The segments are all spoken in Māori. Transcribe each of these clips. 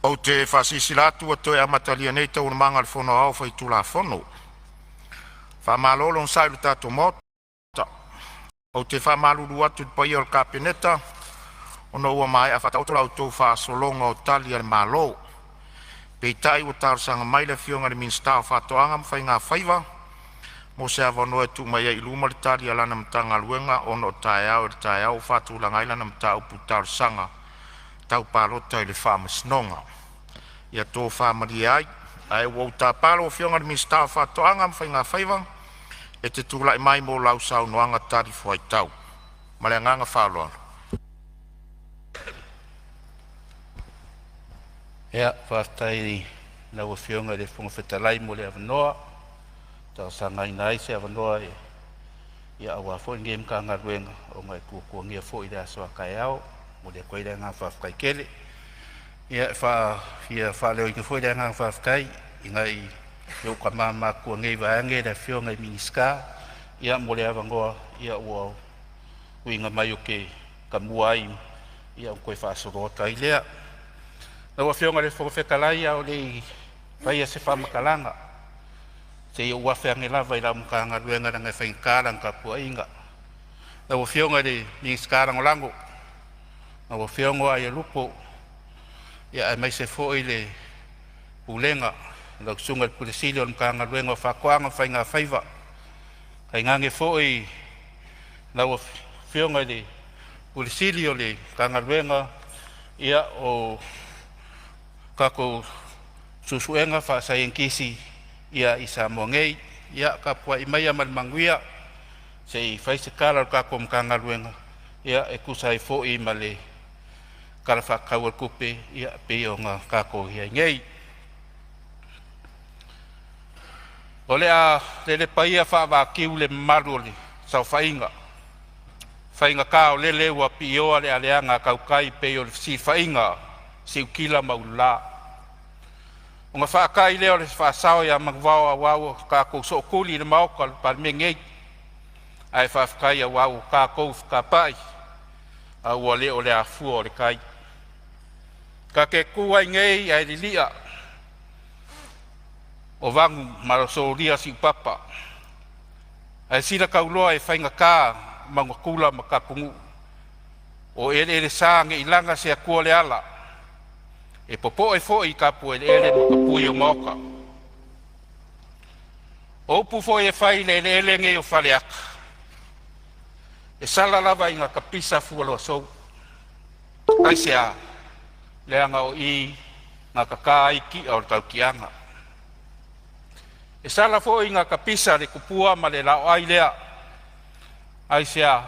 O te whasisilatu a toi amatalia nei tau manga le whono au whai tula whono. Whamalolo on sailu tato mota. O te whamalulu atu te pai o le kapeneta. Ono ua mai a whatautola o tau whaasolonga o tali ale malo. Peitai o tarusanga mai le fionga le minsta o whatoanga mwhai ngā whaiva. Mo se avanoa e tu mai e iluma le tali alana mtanga luenga ono tae au e tae au whatulanga ilana mta upu tarusanga. Tau palota i le whamasnonga. Ia tō whamari ai, ai wau tā palo o fionga le minsta o whatoanga mwhai ngā whaiva. E te tūlai mai mō lau sau noanga tari fuai tau. Male nganga whaloa. Ea, whātai lau o fionga le whongawhetalai mo le avanoa. Tau sangai nai se avanoa e. Ia awa fo ngem ka ngaruenga o ngai kukuangia fo i rea soa kai au. Mo le koe rea ngā whawhkai kele. Ia wha leo inga fo i rea ngā whawhkai. I ngai eu ka mama kua ngei vaange le fionga i miniska. Ia mo le avangoa ia ua uinga mai o ke ka muai. Ia o koe whaasorota i lea. Naua fionga le whakawhekalai au le whaia se whamakalanga. Se ia ua whiange lava i lau mukanga ruenga na ngai whainkarang ka pua inga. Naua fionga le mingiskarang o lango. Naua fionga ai a lupo. Ia ai mai se fo i le pulenga. Lau sunga le pulisili o mukanga ruenga o whakoanga whainga whaiva. Kai ngange fo i naua fionga le pulisili o le mukanga ruenga. Ia o kako susuenga fa sayenkisi ia isa mongei ia kapua imaya malmanguia sei faise kala kako mkanga luenga ia ekusai fo i male karafa kawal kupe ia peonga kako ia ngei ole a lele paia fa va kiule maruli sa fainga ka lele wa pio ale aleanga kaukai peo si fainga si kila maula o nga whaakai leo le whaasao ia magwao a wau ka kou so kuli le maoka Palemene ai whaakai a wau ka kou whakapai a ua leo le Gafua o le kai ka ke kuai ngei ai lilia o vangu maraso ria si papa ai sila kauloa e whainga ka mangakula makapungu o ele sange ilanga se a kua le ala e popo e fo i kapu e ele mo kapui o moka. O pu fo e fai le ele nge o faleaka. E sala lava inga kapisa fualo so. Ai sea leanga o i nga kaka iki o tau kianga. E sala fo inga kapisa le kupua ma le lao ai lea. Ai sea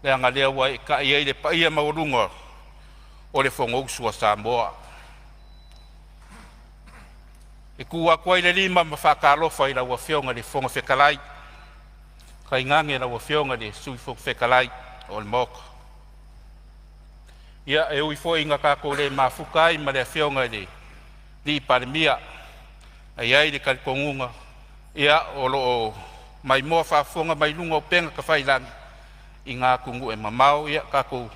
leanga lea wai ka iei le paia maurunga. O le Fongousua Samoa. E kua koe le lima ma whakalofa i la wafionga le fonga whekalai. Kai ngange la wafionga le sui fonga whekalai o le moka. Ia e ui fo inga kako le mafukai ma le fionga le li Palemene. Ai ai le kalikongunga. Ia o lo mai moa whafonga mai lunga o penga ka whailangi. I ngā kungu e mamau ia kako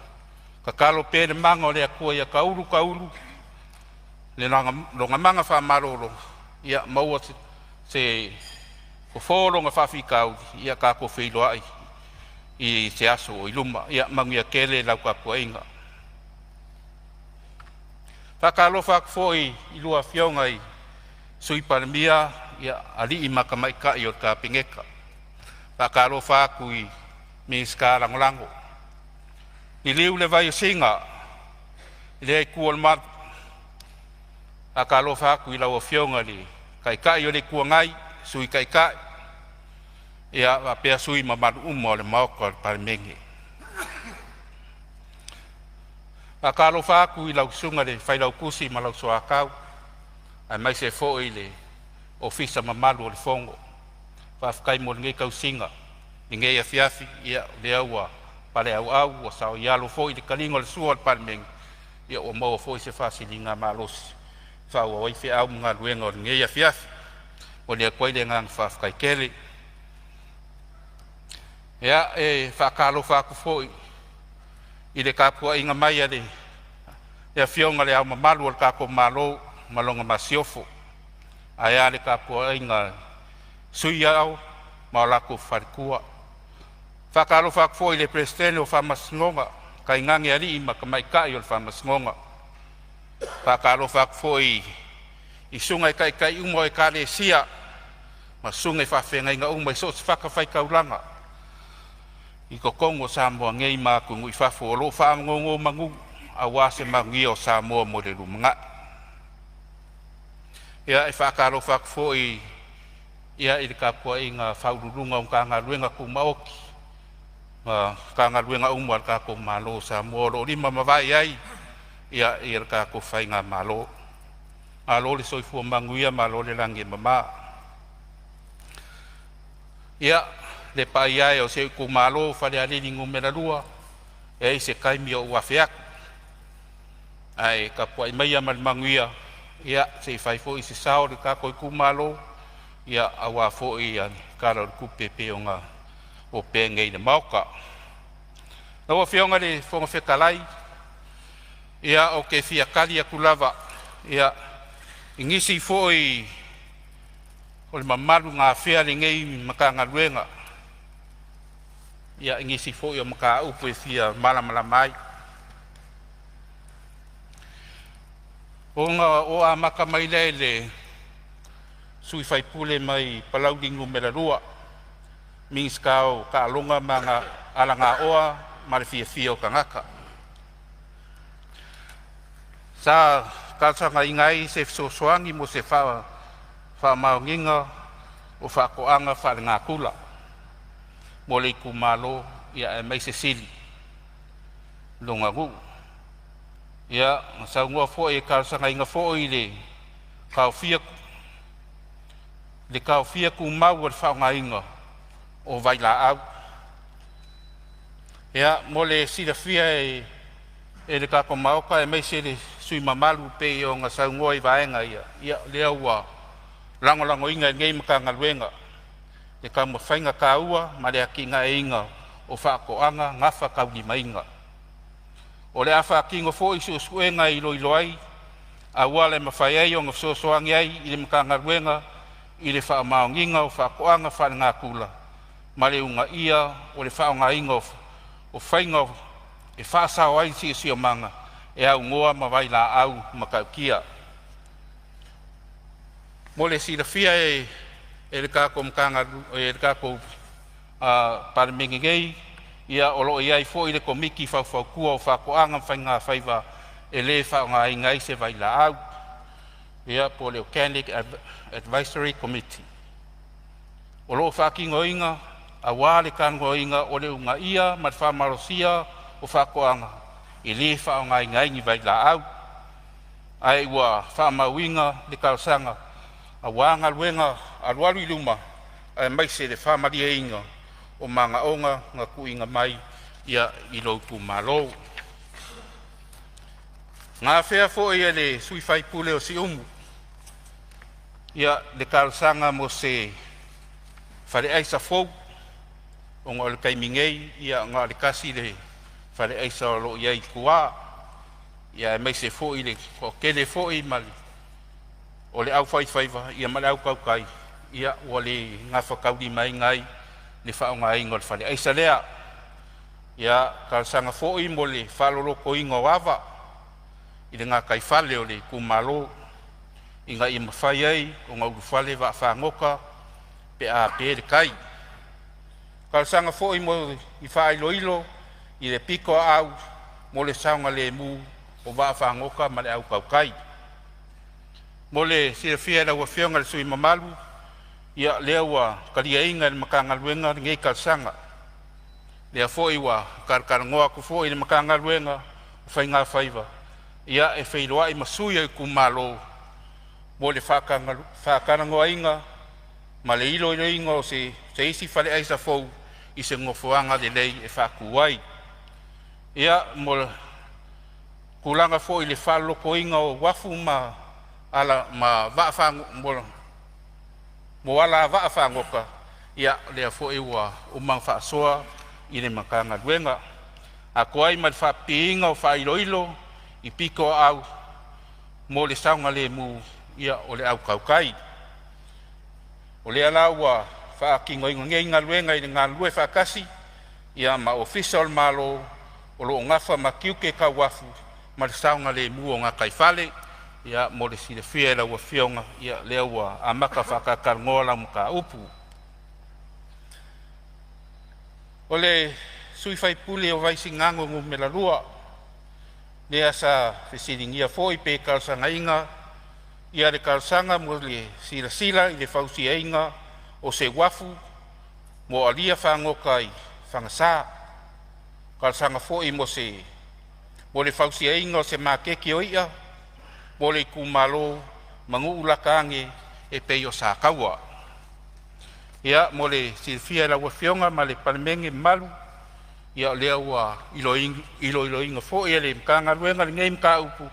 kakalo pere manga o le akua ia kaulu le longa manga whamaroro ia maua se koforonga whawhikau ia kako whiloa i se aso o iluma ia mangia kele lau kakua inga whakalo whakfo i lua fionga i sui Palemene ia ali i makamaika i o ka pingeka whakalo whaku i minska langolango I liu le vai o singa, I le kua mat, a ka lo whaku I lau o fionga li, kai o le kua ngai, sui kai, ia a pia sui ma madu umo le maoka Palemene. A ka lo whaku I lau sunga le whai lau kusi ma lau soa kau, ai mai se fo I le ofisa ma madu o le fongo, whafkai mo le ngai kau singa, I ngai a fiafi, ia le aua, pale au o sao ialo foi de kalingo le suo Palemene ia o mo foi se fasilinga malos fa o i fe au nga luenga o ngeia fiaf o le koe le ngang fa kai kele ia e fa kalo fa ku foi I le kapua inga mai ale Ia fionga le au mamalu al kako malo malonga masiofo. Aia le kako inga sui au maolako farikua. Whakaro whakfo i le presidente o whamasngonga kai ngangi ari i makamaikai o le whamasngonga. Whakaro whakfo i sunga i kai umo e kare sia ma sunga i whawhenga inga umo i so te whakawhai kaulanga. I ko Kongo Samoa ngei mākungu i whafo o lo whaamngongo mangu a wase mangi o Samoa mo le rumanga. Ia e whakaro whakfo i ia i le kapua i ngā whaururunga o ka ngā ruenga ku maoki. Ka ngā ruenga umo al kako malo Samoa lo rima mawai ai ia i le kako whai ngā malo. Malo le soifua mangu ia malo le langi mama. Ia le pai ai o se ku malo whare alini ngumera rua e i se kaimi o uawhiaku. Ai kapua i mai amal mangu ia se i whaifo i se sao le kako i ku malo ia awa fo i ani kara ku pepe o ngā o pengei na mauka. Na wa fionga le fonga whekalai ia o ke fia kali a kulava ia ingisi fo i o le mamaru ngā whea le ngei makanga ruenga ia ingisi fo i o maka upo e fia malamala mai. O a maka mai le sui whaipule mai palaudingu mera rua. Mings kao ka alonga mga alanga oa marifia fia o kangaka. Sa kalsanga ingai se sosoangi mo se wha maunginga o wha koanga wha ngā kula. Mo le kumalo ia e mai se sili. Longa ngu. Ia sa ngua fo e kalsanga inga fo i le kao fia le kao fia ku mau al whaunga inga o vaila au. Ia, mo le sira fia e le kako mauka e mai se le sui mamalu pe o ngā saungoa i vaenga ia. Ia, lea ua lango inga ngei maka ngaluenga. Le ka mo whainga ka ua, ma le aki ngā inga o whaakoanga ngafa kauli mainga. O le awha kingo fo i suenga i loilo ai, a ua le mawhai ai o ngā sosoangi ai i le maka ngaluenga, i le wha maonginga o whakoanga wha ngā kula. Ma le unga ia o le whaonga inga o whainga e whaasao ai si o manga e au ngoa ma vai la au makaukia. Mo le sirafia e le kako mkanga e le kako Palemene ngei ia o loo iai fo i le komiki whauwhaukua o whakoanga whainga whaiva e le whaonga inga i se vai la au. Ia po le Organic Advisory Committee. O loo whakingo inga, a wale kango inga o le unga ia, mat whamarosia o whakoanga. I le whaonga inga ingi vai la au. Ai ua whamauinga le kausanga. A wanga luenga a luaru iluma. Ai mai se le whamaria inga o manga onga ngā kuinga mai ia i louku malo. Ngā whea fo ia le sui whaipule o si umu. Ia le kausanga mo se whare aisa fau o ngā le kaimingei ia ngā le kasi le whare aisa o lo iai kua ia mai se fo i le kele fo i mali o le au whaiwhaiva ia mali au kaukai ia o le ngā whakauri mai ngai le whaonga ingo le whare aisa lea ia kausanga fo i mo le whaloloko ingo wawa i le ngā kai whale o le kumalo i ngā i mawhai ai o ngā uru whale wa whangoka pe a pere kai. Kausanga fo i mo i whailo ilo i le piko au mo le saunga le mu o wa whangoka ma le au kaukai. Mo le sirafia la ua whionga le sui mamalu ia lea ua karia inga le makanga luenga ngei kausanga. Lea fo i wa karkarangoa ku fo i le makanga luenga o whai ngā whaiva. Ia e whailoa i masuia i kumalo mo le whakarangoa inga ma le ilo inga o se isi whare aisa fau i se ngofuanga le lei e whakuai. Ia mo kulanga fo i le whaloko inga o wafu ma ala ma waafang mo ala waafangoka ia lea fo i wa umang whaasoa i le makanga luenga. A koai ma le whapiinga o whailoilo I piko au mo le saunga le mu ia o le au kaukai. O le ala ua whaakingo ingo ngā luenga i ngā lue whakasi ia ma official malo o lo ngafa ma kiuke ka wafu ma le saunga le mu o ngā kaifale ia mo le sile fia la ua fionga ia lea ua amaka whakakarngola mu ka upu. O le sui fai pule o vaisi ngango ngu me la rua lea sa fesiringia foi pe kalsanga inga ia le kalsanga mo le sila sila i le fausia inga o se wafu mo alia whangoka i whangasa kalsanga foi mo le fausia inga o se makeki o ia mo le kumalo mangu ulakange e peo sa kaua. Ia mo le silfia la ua fionga ma le Palemene malu ia lea ua ilo inga foi e le mkanga ruenga le ngei mka upu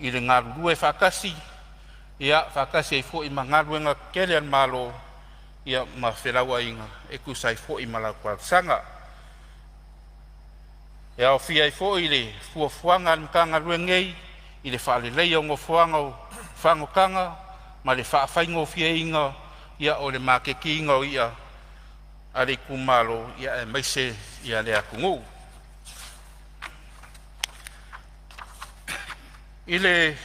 i le ngā rurue whakasi ia whakasi e foi ma ngā ruenga kele an malo ia ma wheraua inga e kusai foi ma la kwalsanga. Ia o fia e foi le fuafuanga an mkanga ruengei i le whaale leia o ngofuanga o whangokanga ma le whaafaingo fia inga ia o le makeki inga o ia a le kumalo ia e maise ia le akungu. I le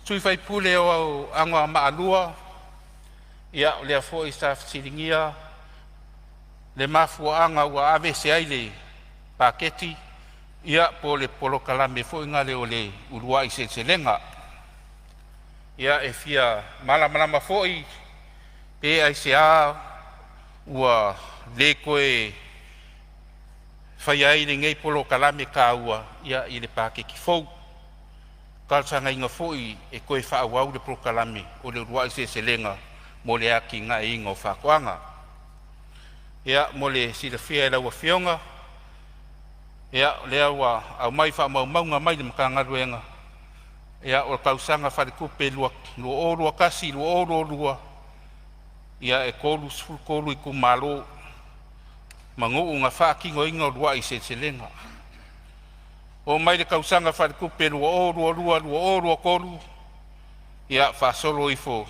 sui fai pule o anga maalua ia o le afo i sa siringia le mafua anga ua ave se ai le paketi ia po le polo kalame fo inga le o le urua i se lenga. Ia e fia malamalama fo i pe ai se a ua le koe fai ai le ngei polo kalame ka ua ia i le pakeki fou. Kalsanga inga fo i e koe wha awau le polo kalame o le urua i se lenga mo le aki nga inga o whakoanga. Ia mo le sila fia e laua fionga ia lea ua au mai wha maunga mai le mkanga ruenga. Ia o kausanga wharekupe lua orua kasi, lua orua. Ia e kolu i kumalo. Mangu unga whaakingo inga lua i se lenga. O mai le kausanga wharekupe lua orua kolu. Ia whaasolo ifo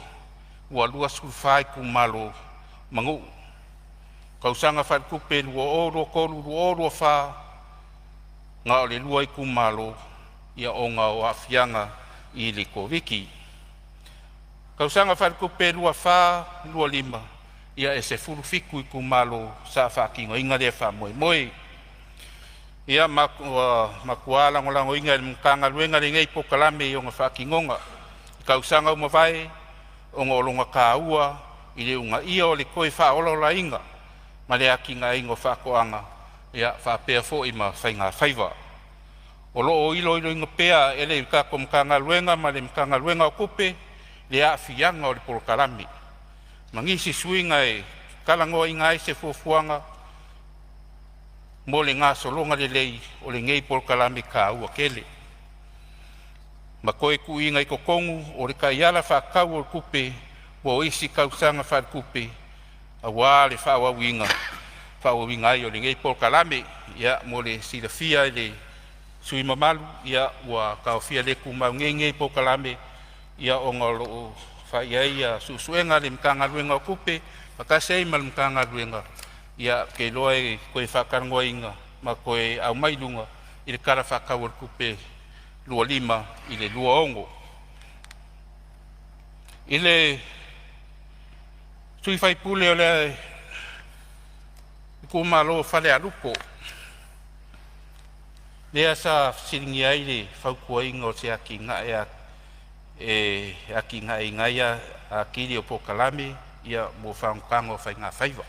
ua lua skulwhai kumalo mangu. Kausanga wharekupe lua orua kolu, lua orua whaa. Ngā o le lua i kumalo ia o ngā o awhianga i le koviki. Kausanga wharekupe lua wha, lua lima, ia e se furufiku i kumalo sa whakingo inga lea wha moe moe. Ia makuala ngolango inga le mkanga luenga le ngei pokalame i o ngā whakingonga. Kausanga umawai o ngā olonga kāua i le unga ia o le koe wha olola inga ma le aki ngā ingo whakoanga. Ia whapea fo i ma whainga whaiva. O loo ilo inga pea ele kako mkanga luenga ma le mkanga luenga o kupe le a fianga o le polokalami. Mangisi suinga e kalangoa inga e se fuafuanga mo le ngā solonga le lei o le ngei polokalami ka ua kele. Ma koe ku inga i kokongu o le kaiala whakau o le kupe mo isi kausanga whakupe a wā le whawawinga. Whawawinga ai o le ngei polokalame ia mo le silafia le sui mamalu ia ua kaofia le kumau ngei polokalame ia o ngā loo whaiai ia susuenga le mkanga luenga o kupe pakasei ma le mkanga luenga ia ke loa e koe whakarangoa inga ma koe au mailunga i le kara whakau o le kupe lua lima i le lua ongo. I le sui whai pule o le kumalo whale aruko. Lea sa siringi ai le whaukua inga o se aki ngai aki ngai ngai a kiri o pokalame ia mo whaunkango whai ngā whaiva.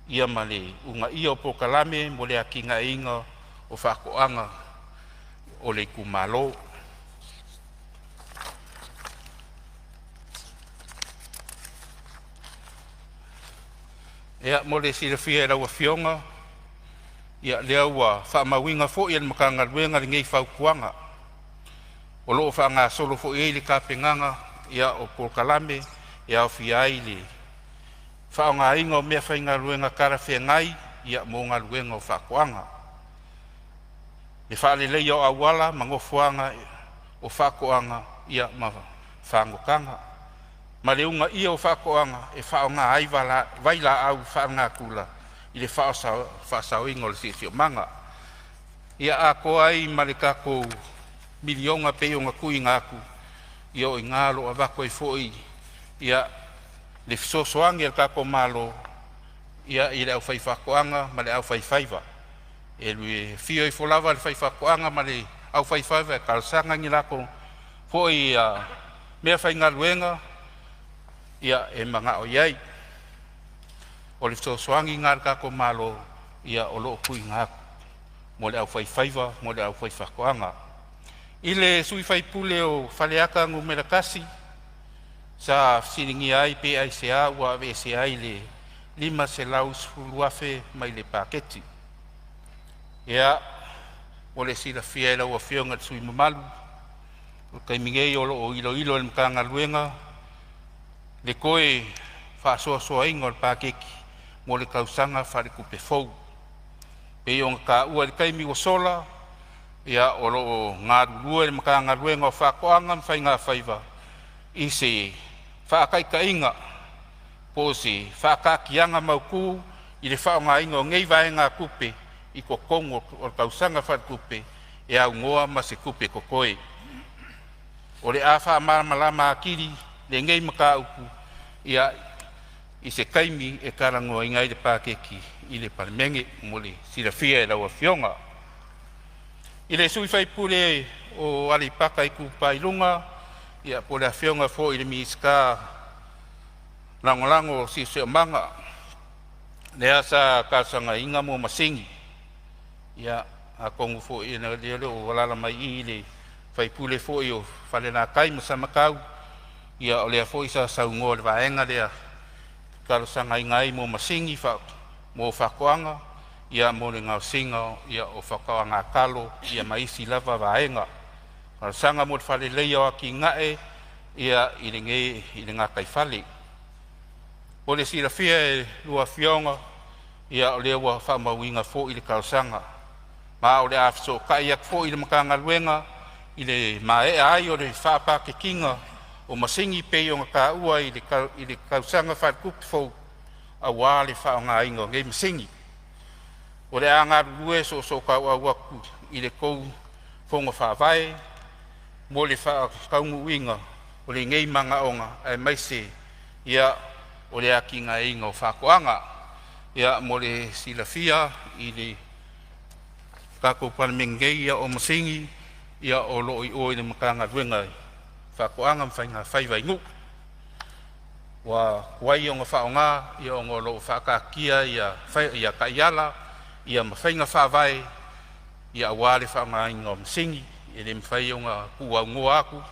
Ia ma le unga ia o pokalame mo le aki ngai inga o whakoanga o le kumalo. Ia mo le silafia e laua fionga, ia lea ua whaamawinga fo ia le makanga luenga le ngei whaukuanga. O loo whaanga solo fo ia le kapenganga, ia o polokalame, ia o fiai le whaonga inga o mea whainga luenga karawhia ngai, ia mo ngā luenga o whakuanga. Le whaalelei o awala, mangofuanga o whakoanga ia ma whangokanga. Ma le unga ia o whakoanga e whaonga ai waila au whaonga kula i le whaosau ingo le sisio manga. Ia a ko ai ma le kako milionga peionga kui ngaku i o ingalo a wako i foi ia le fisosoangi al kako malo ia i le au whaifakoanga ma le au whaifaiva. E lui fio i folava le whaifakoanga ma le au whaifaiva e kalsanga ngi lako foi mea whaingaluenga ia e manga o iai. O le fisosoangi ngar kako malo ia o loo kui ngaku mo le au whaifaiva mo le au whaifakoanga. I le sui whaipule o whaleaka ngu merakasi sa siringi ai pe ai se a ua ave se ai le 5 se lau suluafe mai le paketi. Ia o le sila fia e lau a fionga sui mamalu o kai mingei o lo ilo le mkanga luenga le koe whaasoa ingo le pakeki mo le kausanga whare kupe fau. Pe o ka ua le kaimi o sola ia o lo ngā rurua le mkanga luenga o whakoanga mwhai ngā whaiva i se whaakaika inga po se whaakakianga mauku i le whaonga inga o ngei vae ngā kupe i ko kongo o kausanga whare kupe e au ngoa ma se kupe kokoe. O le a wha malama akiri le ngei maka upu ia i se kaimi e karangoa inga i le pakeki i le Palemene mo le sirafia e lau a fionga. I le sui whaipule o alipaka i kupailunga ia po le a fionga fo i le miska langolango si se manga le asa kasanga inga mo masingi ia a kongu fo i na leo o walala mai i le whaipule fo i o whalena kai masamakau ia o lea fo i sa saungo le vaenga lea kalosanga ingai mo masingi mo whakoanga ia mo le ngau singa ia o whakaoanga kalo ia maisi lava vaenga kalosanga mo le whale leia o ki ngae ia i le ngā kai whale. O le sirafia e lua fionga ia o lea ua whamauinga fo i le kalosanga ma o le afso kai ak fo i le makanga luenga i le mae ai o le whapake kinga o masingi pe o ngā ua i le kausanga whakup fo a wale whaonga ingo ngei masingi. O le anga rue so ka waku i le kou fonga whawai mo le whakaungu inga o le ngei manga onga e maise ia o le aki ngā inga o whakoanga ia mo le silafia i le kako Palemene ia o masingi ia o lo i o i le makanga ruenga whakoanga mwhai ngā whaiwai ngu. Wa wai o ngā whaonga ia o ngā lo whakakia ia kaiala ia mwhai ngā whawai ia wale whaonga inga o masingi ia le mwhai o ngā kua ngoa aku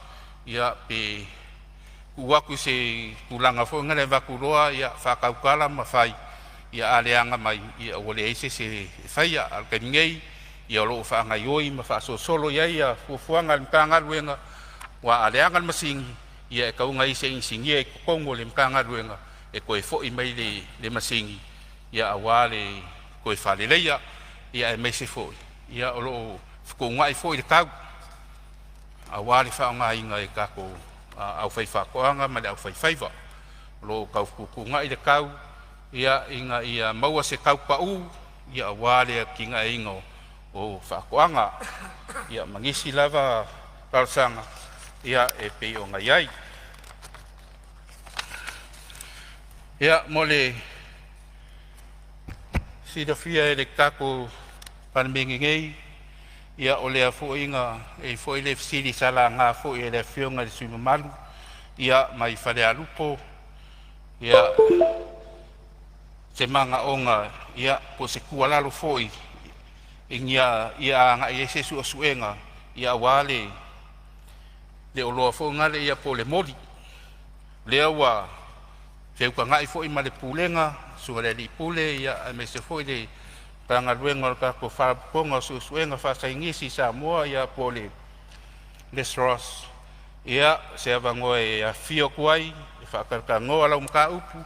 ia pe kuaku se kulanga fo ngale vakuroa ia whakaukala mawhai ia aleanga mai ia wale eise se whaia alkaimingei ia lo whaanga ioi ma whaaso solo ia fuafuanga mkanga ruenga wa aleanga masingi ia e kaunga ise insingi e kukongo le mkanga ruenga e koe fo i mai le masingi ia awale koe whaleleia ia e meise fo ia o lo fukonga i fo i le kau awale whaonga inga e kako au whaifakoanga ma le au whaifaiva lo kau kukunga i le kau ia inga ia maua se kau pau ia awale kinga ingo o whakoanga ia mangisi lava kalsanga ia e pei o ngai ia mole sirafia e le kako Palemene ngei ia o lea fo inga e fo ile fsiri sala ngā fo i le fionga le sui mamalu ia mai whare alupo ia se manga onga ia po se kualalo fo i ingia ia ngā i se su suenga ia wale le oloa fo ngale ia po le mori lea wa feuka ngai fo i ma le pulenga su le li pule ia me se fo i le panga luenga ka ko fa ponga su suenga fa sa ingisi Samoa ia po le Ross ia se avango e a fio kuai e fa ka ngoa la mka upu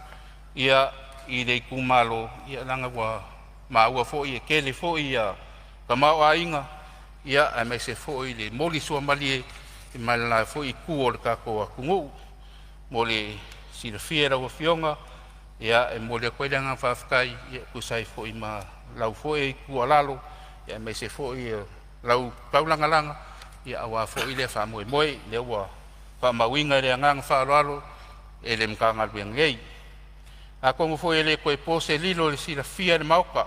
ia i le kumalo ia langa wa ma ua fo i kele fo ia ka mau ainga ia a mai se foi le moli sua mali e mai la foi ku o le kako a kungu mo le silafia o fionga ia e mo le koelanga fafkai ia ku sai foi ma lau foi ku alalo ia mai se foi lau paulanga langa ia wa foi le fa moi moi le wa fa mawinga le ngang fa alalo e le mkanga ngei a kongo foi le koe pose lilo le silafia le mauka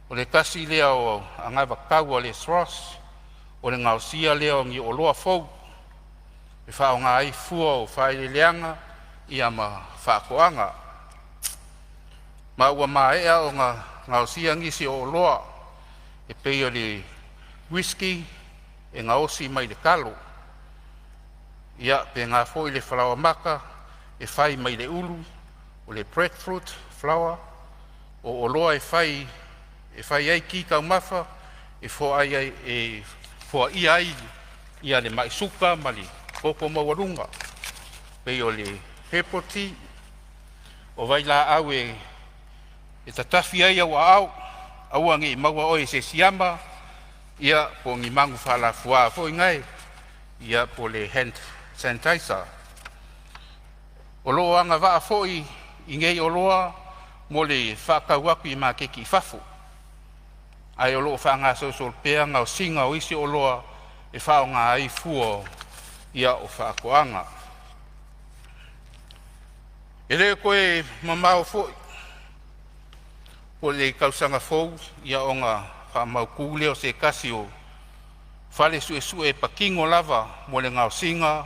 o le kasi lea o angava kau o le Sros, o le ngausia lea o ngi o loa fau, e whao ngā ai fua o whae le leanga, ia ma whaakoanga. Ma ua maa ea o ngā ngausia ngisi o loa, e pei o le whisky, e ngā osi mai le kalo. Ia pe ngā fo i le whalawa maka, e whai mai le ulu, o le breadfruit, flour, o loa e whai ai ki kau mafa, e fo ai e fo ai ia le mai suka mali koko mawarunga. Pei o le pepper tea, o vai la au e tatafi ai au angi maua oi se siama, ia po ngi mangu whala fua fo ingai, ia po le hand sanitizer. O loa anga waa fo i ngei o loa, mo le whakauaku i mā keki fafu. Ai o loo whaanga social pea ngau singa o isi o loa e whao ngā ai fua ia o whaakoanga. E leo koe mamau fo le kausanga fau ia o ngā whaamau kūle o se kasi o whale sue e pakingo lava mo le ngau singa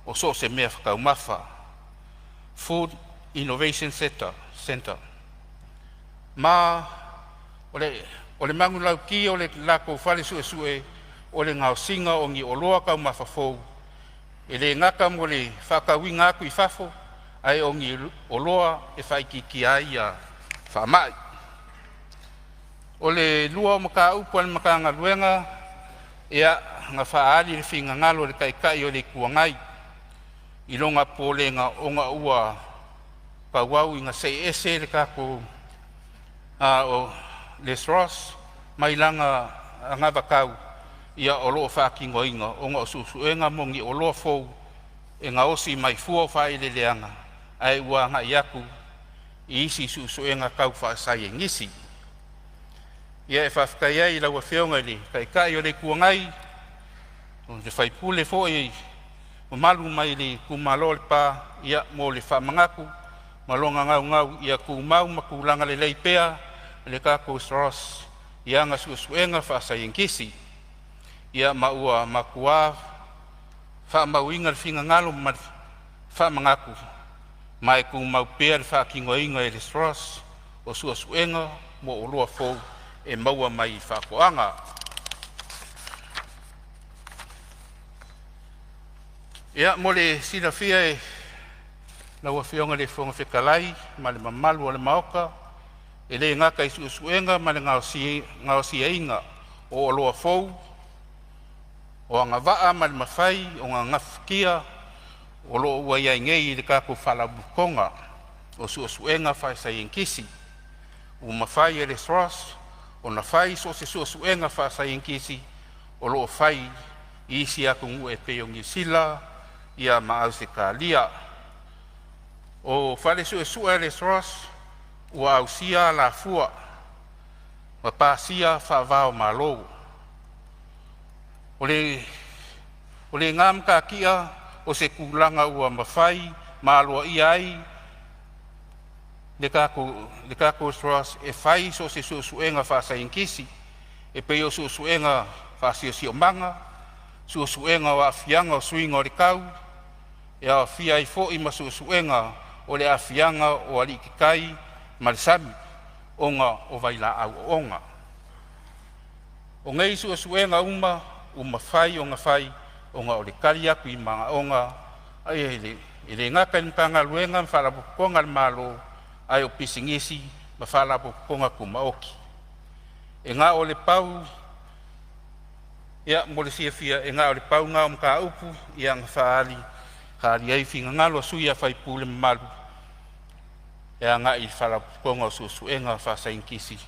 o so se mea whakau mafa. Food Innovation Center. Ma o le mangu lau ki o le lako whale sue o le ngau singa o ngi o loa kau mawhafou. E le ngaka mo le whakauwi ngaku i whafo, ai o ngi o loa e whaiki ki ai a whamai. O le lua o maka upu ane maka ngā luenga, ea ngā whaari le whinga ngalo le kaikai o le kuangai. I longa po le ngā o ngā ua pauau i ngā sei ese le kako o le Sros, mai langa ngā wakau ia o loo whaakingo inga o ngā susuenga mongi o loa fau e ngā osi mai fua whae le leanga ai ua ngā iaku i isi susuenga kau whaasai e ngisi. Ia e whafkai ai lau a whionga le kai o le kuangai o le whaipule fo e malu mai le kumalo le pā ia mo le whamangaku malonga ngau ia kumau makulanga le leipea le kako Sros ia ngā susuenga whaasai e ngisi. Ia maua makua whaamau inga le whinga ngalo whamangaku mai ku mau pēr whaakingo inga e le Sros o suasuenga mo o loa fau e maua mai whakoanga. Ia mo le silafia e laua whionga le whonga whekalai ma le mamalu o le maoka e le ngaka i suasuenga ma le ngao sia inga o loa fau o ngā waa ma le mawhai o ngā ngafikia o loo ua iai ngei i le kako whalabukonga o suasuenga whai sai enkisi. O mawhai e le Sros o na whai so se suasuenga whai sai enkisi o loo whai i isi aku ngu e peongi sila ia maau se kālia. O whale suasua e le Sros ua au sia la fua ma pāsia whaavao mālou. O le ngam ka kia o se kulanga ua mawhai maloa iai le kako Sros e whai so se suasuenga whaasa inkisi e peo suasuenga whaasio sio manga suasuenga wa afianga o suinga o le kau e a fia i fo i ma suasuenga o le afianga o alikikai ma le sami onga o vaila au onga. O ngei suasuenga uma whai o ngā whai o ngā o le kari aku i mga onga ai e le ngaka ni panga luenga mwhalapukonga le malo ai o pisingisi ma whalapukonga kumaoki. E ngā o le pau ia mo le siafia e ngā o le pau ngā o mka upu ia ngā whaali kāri ai whinga ngalo suia whai pule malu e ngā i whalapukonga o susuenga whasainkisi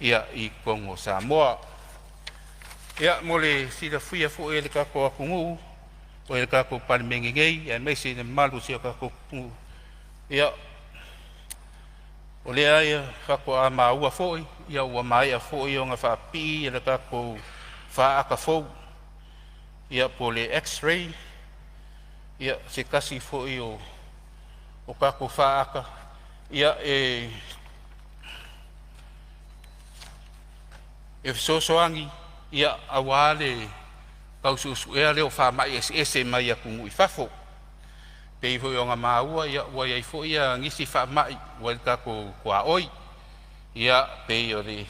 ia i Kongo Samoa. Ia mo le sila fuia fu ele ka ko kungu o ele ka ko Palemene ngei e me se ne malu se ka ko kungu. Ia o le ai fa ko a maua foi ia ua mai a foi o nga fa pi ele ka ko fa aka fo ia po le x-ray ia se kasi foi o ka ko fa aka ia e sosoangi ia awale kaususu ea leo fa mai ese mai aku i fafo pe i nga maua ia wa ia fo ia ngisi fa mai wa ka ko kwa oi ia pe o le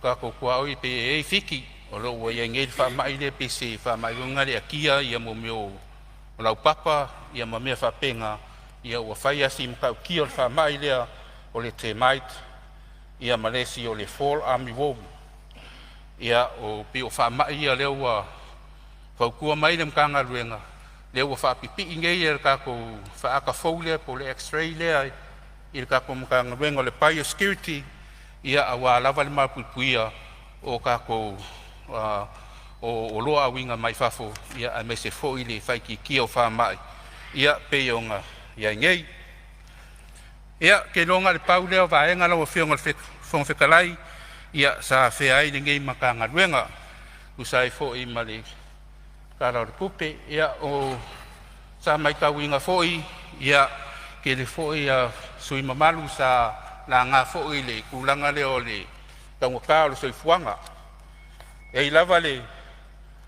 ka ko kwa oi pe e fiki o lo wa ia ngel fa mai le pe se fa mai nga le akia ia mo meo o lau papa ia ma me fa penga ia wa fa ia sim ka ki o fa mai le o le termite ia malesi o le fall army worm ia o pe o fa mai ia le wa fa ku mai le kanga ruenga le wa fa pipi ngei ia ka ko fa aka foule po le x-ray le ia ka ko kanga ruenga le biosecurity ia awa lava le mapupuia o ka ko o loa winga mai fafo ia a me se fo ile fa ki o fa mai ia pe yonga ia ngei ia ke longa le paule o vaenga lo fionga fong fekalai ia sa fe ai ngei makanga ruenga usai fo i mali kara kupe ia o sa mai ka winga fo ia ke le fo ia sui mamalu sa la nga fo ile kulanga le ole tango ka lo soi fuanga e lava le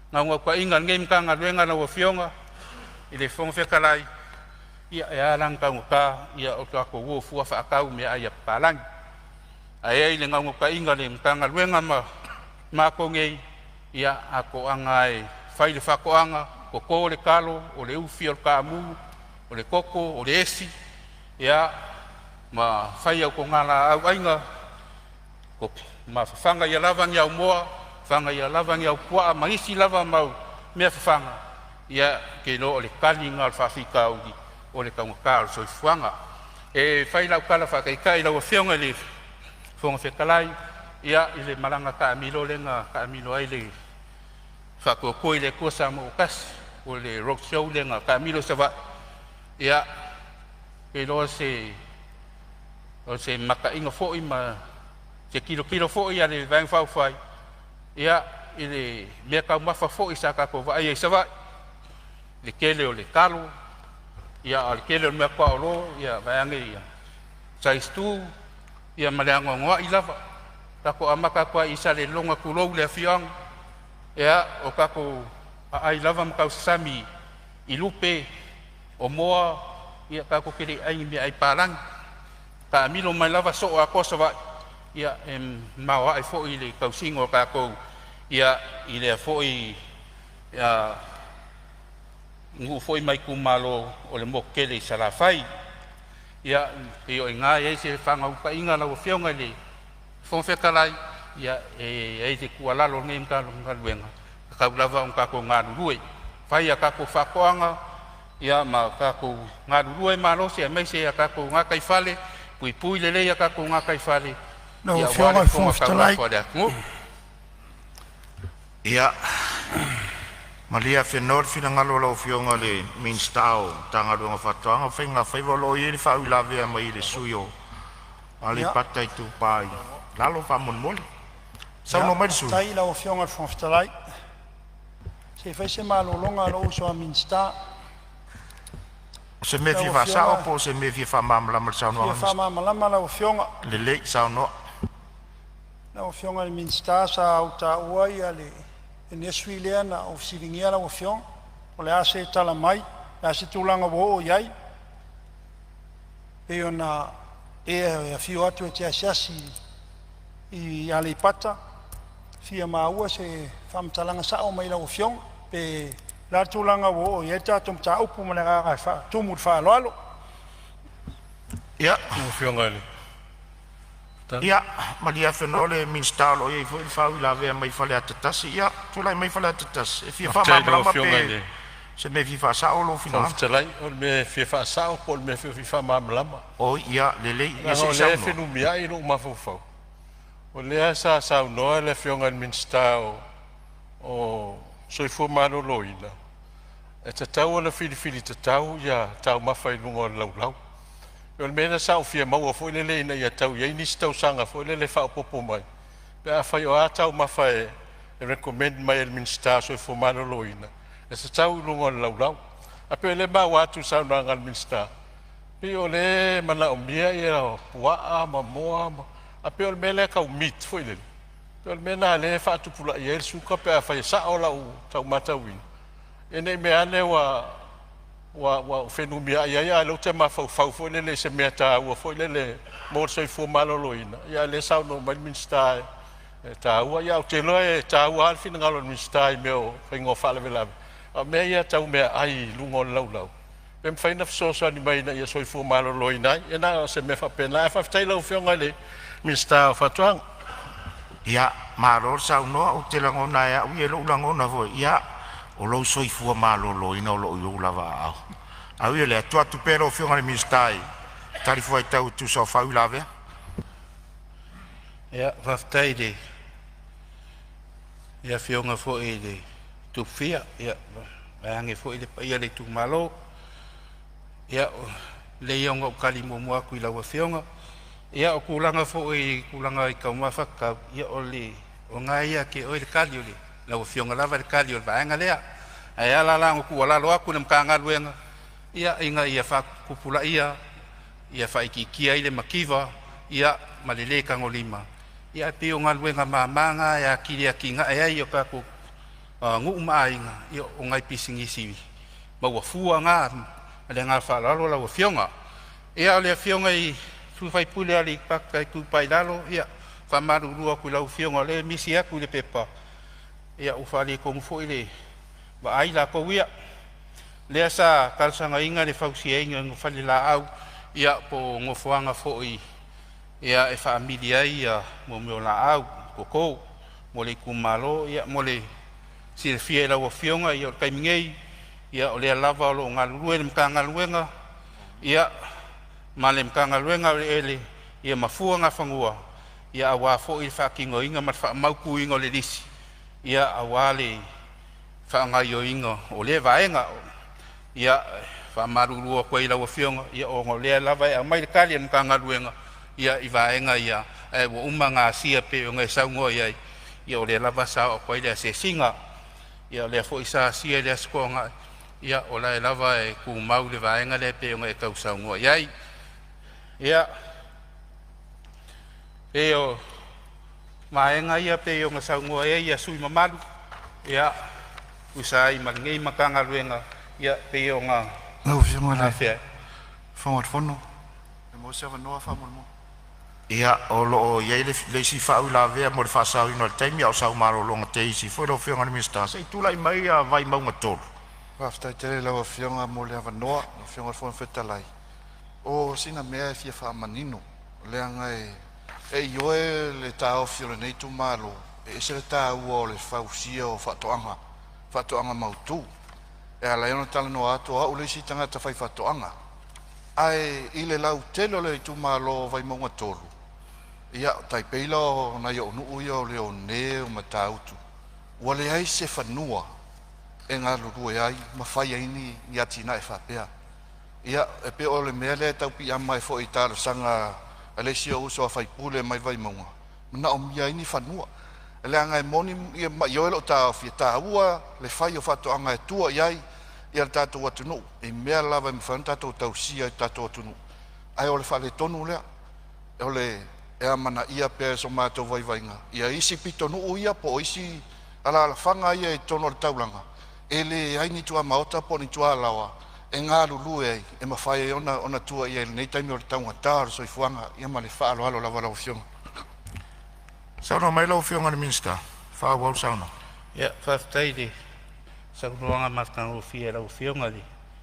nga kwa inga ngei makanga ruenga lo fionga ile fong fekalai ia e alang ka ngoka ia o ka ko wo fu fa ka u me ai palang ai le nga ngoka inga le mtanga luenga ma ko ngei ia ako angai fai le fa ko anga ko le kalo o le ufi o ka mu o le koko o le esi ia ma fai ko ngala au ainga ko ma fanga ia lava nya moa fanga ia lava nya kwa ma isi lava mau me fanga ia ke no le kalinga fa fika ugi o le kaunga so fuanga e fai la kala fa kai la fionga le fonga fekalai ia ile malanga ka milo lenga ka milo ai le fa ko ile ko sa mo kas o le rock show lenga ka milo sa va ia e lo se o se maka inga fo ima se kilo fo ia le vang fa fai ia ile me ka ma fa fo isa ka ko va ai sa va le kele o le kalo ia al kele me kwa ro ia vaange ia saistu ia malango ngoa ilava ta ko amaka kwa isa le longa kulo le fiang ia o ka ko ai lava mka sami ilupe o moa ia ka ko kiri ai mi ai palang ka milo mai lava so a ko sa ia mawa ai fo ile ka singo ka ko ia ile fo ia ngu foi mai kumalo o le mokele sala fai ia e o nga e se fanga upa inga la fionga le fon fekalai ia e te kuala lo ngem ka lo ngaluenga ka lava un ka ko ngadu ruai fai ka ko fakoanga ia ma ka ko ngadu ruai ma lo se mai se ka ko nga kai fale pui le le ka ko nga kai fale no fionga fon fekalai ia Malia fenor fina ngalo lo fionga le minstao tanga lo ngafatoanga fenga faivolo i le fa ulave mai le suyo ali patai tu pai lalo fa mon mol sa no mai su tai la fionga fon fekalai se fai se malo longa lo so minsta se me fi fa sa o se me fi fa mamla mal sa no fa mamla la fionga le sa no la fionga le minsta sa uta uai ale e suilea na o sivingia la ofion o le ase tala mai la se tulanga wo iai e ona e fio atu e te asiasi i ale pata fia maua se famtalanga sa o mai la ofion pe la tulanga wo iai tatum ta upu ma le fa tumut fa lolo ia ofion ale ia malia fenole min stalo e foi fa la ve mai fale atatasi ia tu lai mai fale atatasi e fia fa ma pe se me viva sa o lo final Tsalai o me fa sa o me fa ma lama o ia le ia se sa no me ai no ma fo o O lea sa saunoa le fionga minsta o soifua maloloina. E te tau ona whiriwhiri te tau ia tau mawhai lunga o laulau. Yo le mena sa o fia maua fo ilele ina ia tau ia inisi tau sanga fo ilele wha popo mai. Pe a whai o a tau mawhai e recommend mai el minsta soifua maloloina. E te tau lunga o laulau. A pe le ma watu sauna ngal minsta. Pe o le mana o mia ia o puaa ma moa ma. A pe o le mele ka o mit fo ilele. Pe o le mena le wha tupula ia el suka pe a whai sa o lau tau matawina. E nei mea ane wa whenumia ia lo te mawhau fo ilele se mea tā ua fo ilele mōr soifua maloloina. Ia le sauno mai minsta tā ua ia o te loe tā ua alfina ngalo minsta i meo whaingo whalewelawe. A mea ia tau mea ai lungo laulau. Pem whaina fisosa ni mai na ia soifua maloloina. E nā se mea whapena. E whaftai lau whionga le minsta o whatuang. Ia, maror saunoa o te langona ea ui e lo langona voi. Ia, o lo soifua maloloina o lo iula wa au. Au ia le atua tu pero o whionga le minsta tarifu ai tau tu sa whau lawe. Ia, whaftai le. Ia whionga fo e le. Tu fia, ia, ange fo i le paia le tu malo. Ia, le ionga o kali mua kui laua whionga. Ia, o kulanga fo i kulanga i kaumawhaka. Ia, o le, o ngai ia ke o le kali o le. Laua whionga lava le kali o le vaenga lea. Ia, la lango kua lalo aku na mkanga luenga. Ia, inga ia whakupula ia whaikikia i le makiwa. Ia, malele kango lima. Ia, pe o ngā luenga mamanga, ia kiri a kinga. Ia, i o kako ngu maainga i o ngai pisingisi maua fua ngā le ngā whalalo lau whionga ia o le whionga i tuwhai pule ali paka i kupai lalo ia whamaru rua kui lau whionga le misi aku le pepa ia ufali kongu fo i le wa aila ko ia le asa kalsanga inga le whausi e inga ngufali la au ia po ngofuanga fo i ia e whaamilia ia mo meo la au koko mo le kumalo ia mo le si le fia lau whionga i o kaimingei ia o le lava o lo ngalurue le mkanga luenga ia ma le mkanga luenga o le ele ia mafua ngā whangua ia awa fo i whakingo inga mat whamauku inga o le lisi ia awa le whangai o inga o le vaenga ia whamarurua koe i lau whionga ia o le lava e mai le kali le mkanga luenga ia i vaenga ia e wa uma ngā sia pe o ngai saungo ia ia o le lava sa o koe le se singa ia le fo isa sia le skonga ia o la lava e ku mau le vaenga le pe o e kausaungo ia ia e o maenga ia pe o ngasaungo ia sui mamalu ia usai malngei makanga luenga ia pe o nga Ngau whionga le fia whangat whono. E mo se wanoa whamon mo. Ia, o lo iei le si whau la vea mo le whasau ino le taimi au sau maro longa te isi. Fwoi lo whionga le minsta. Sei tula i mai a vai maunga tolu. Whaftai tere lau a whionga mo le awanoa, a whionga whon whetalai. O sina mea e fia whaamanino. Leanga e ioe le tau whiore nei tu malo. E se le tau o le whausia o whatoanga mautu. E ala iona tala no ato au le si tangata whai whatoanga. Ai i le lau telo le tu malo vai maunga tolu. Ia, tai peila na yo nuu yo le o ne o matautu. Ua le ai se whanua e ngā luru e ai, ma whai aini i atina e whapea. Ia, e pe o le mea le tau pi ama e fo i tāra sanga a le si o uso a whai pule mai vai maunga. Mana o mia aini whanua. E le anga e moni i ma i oelo tā fia tā ua, le whai o whato anga e tua i ai, i al tātou atunu. E mea lava i mwhan tātou tau sia i tātou atunu. Ai o le whale tonu lea, e o le e amana ia pe so mātou vai vainga. Ia isi pito nuu ia po isi ala whanga ia e tono le taulanga. E le aini tua maota po ni tua lawa. E ngā lulu e e mawhai e ona tua ia nei taimi o le taunga tāra so i fuanga ia ma le whaalo halo lawa lau whionga. Sauna mai lau whionga le minsta. Whawau sauna. ia whaftai le saunoanga matanga o fia lau whionga le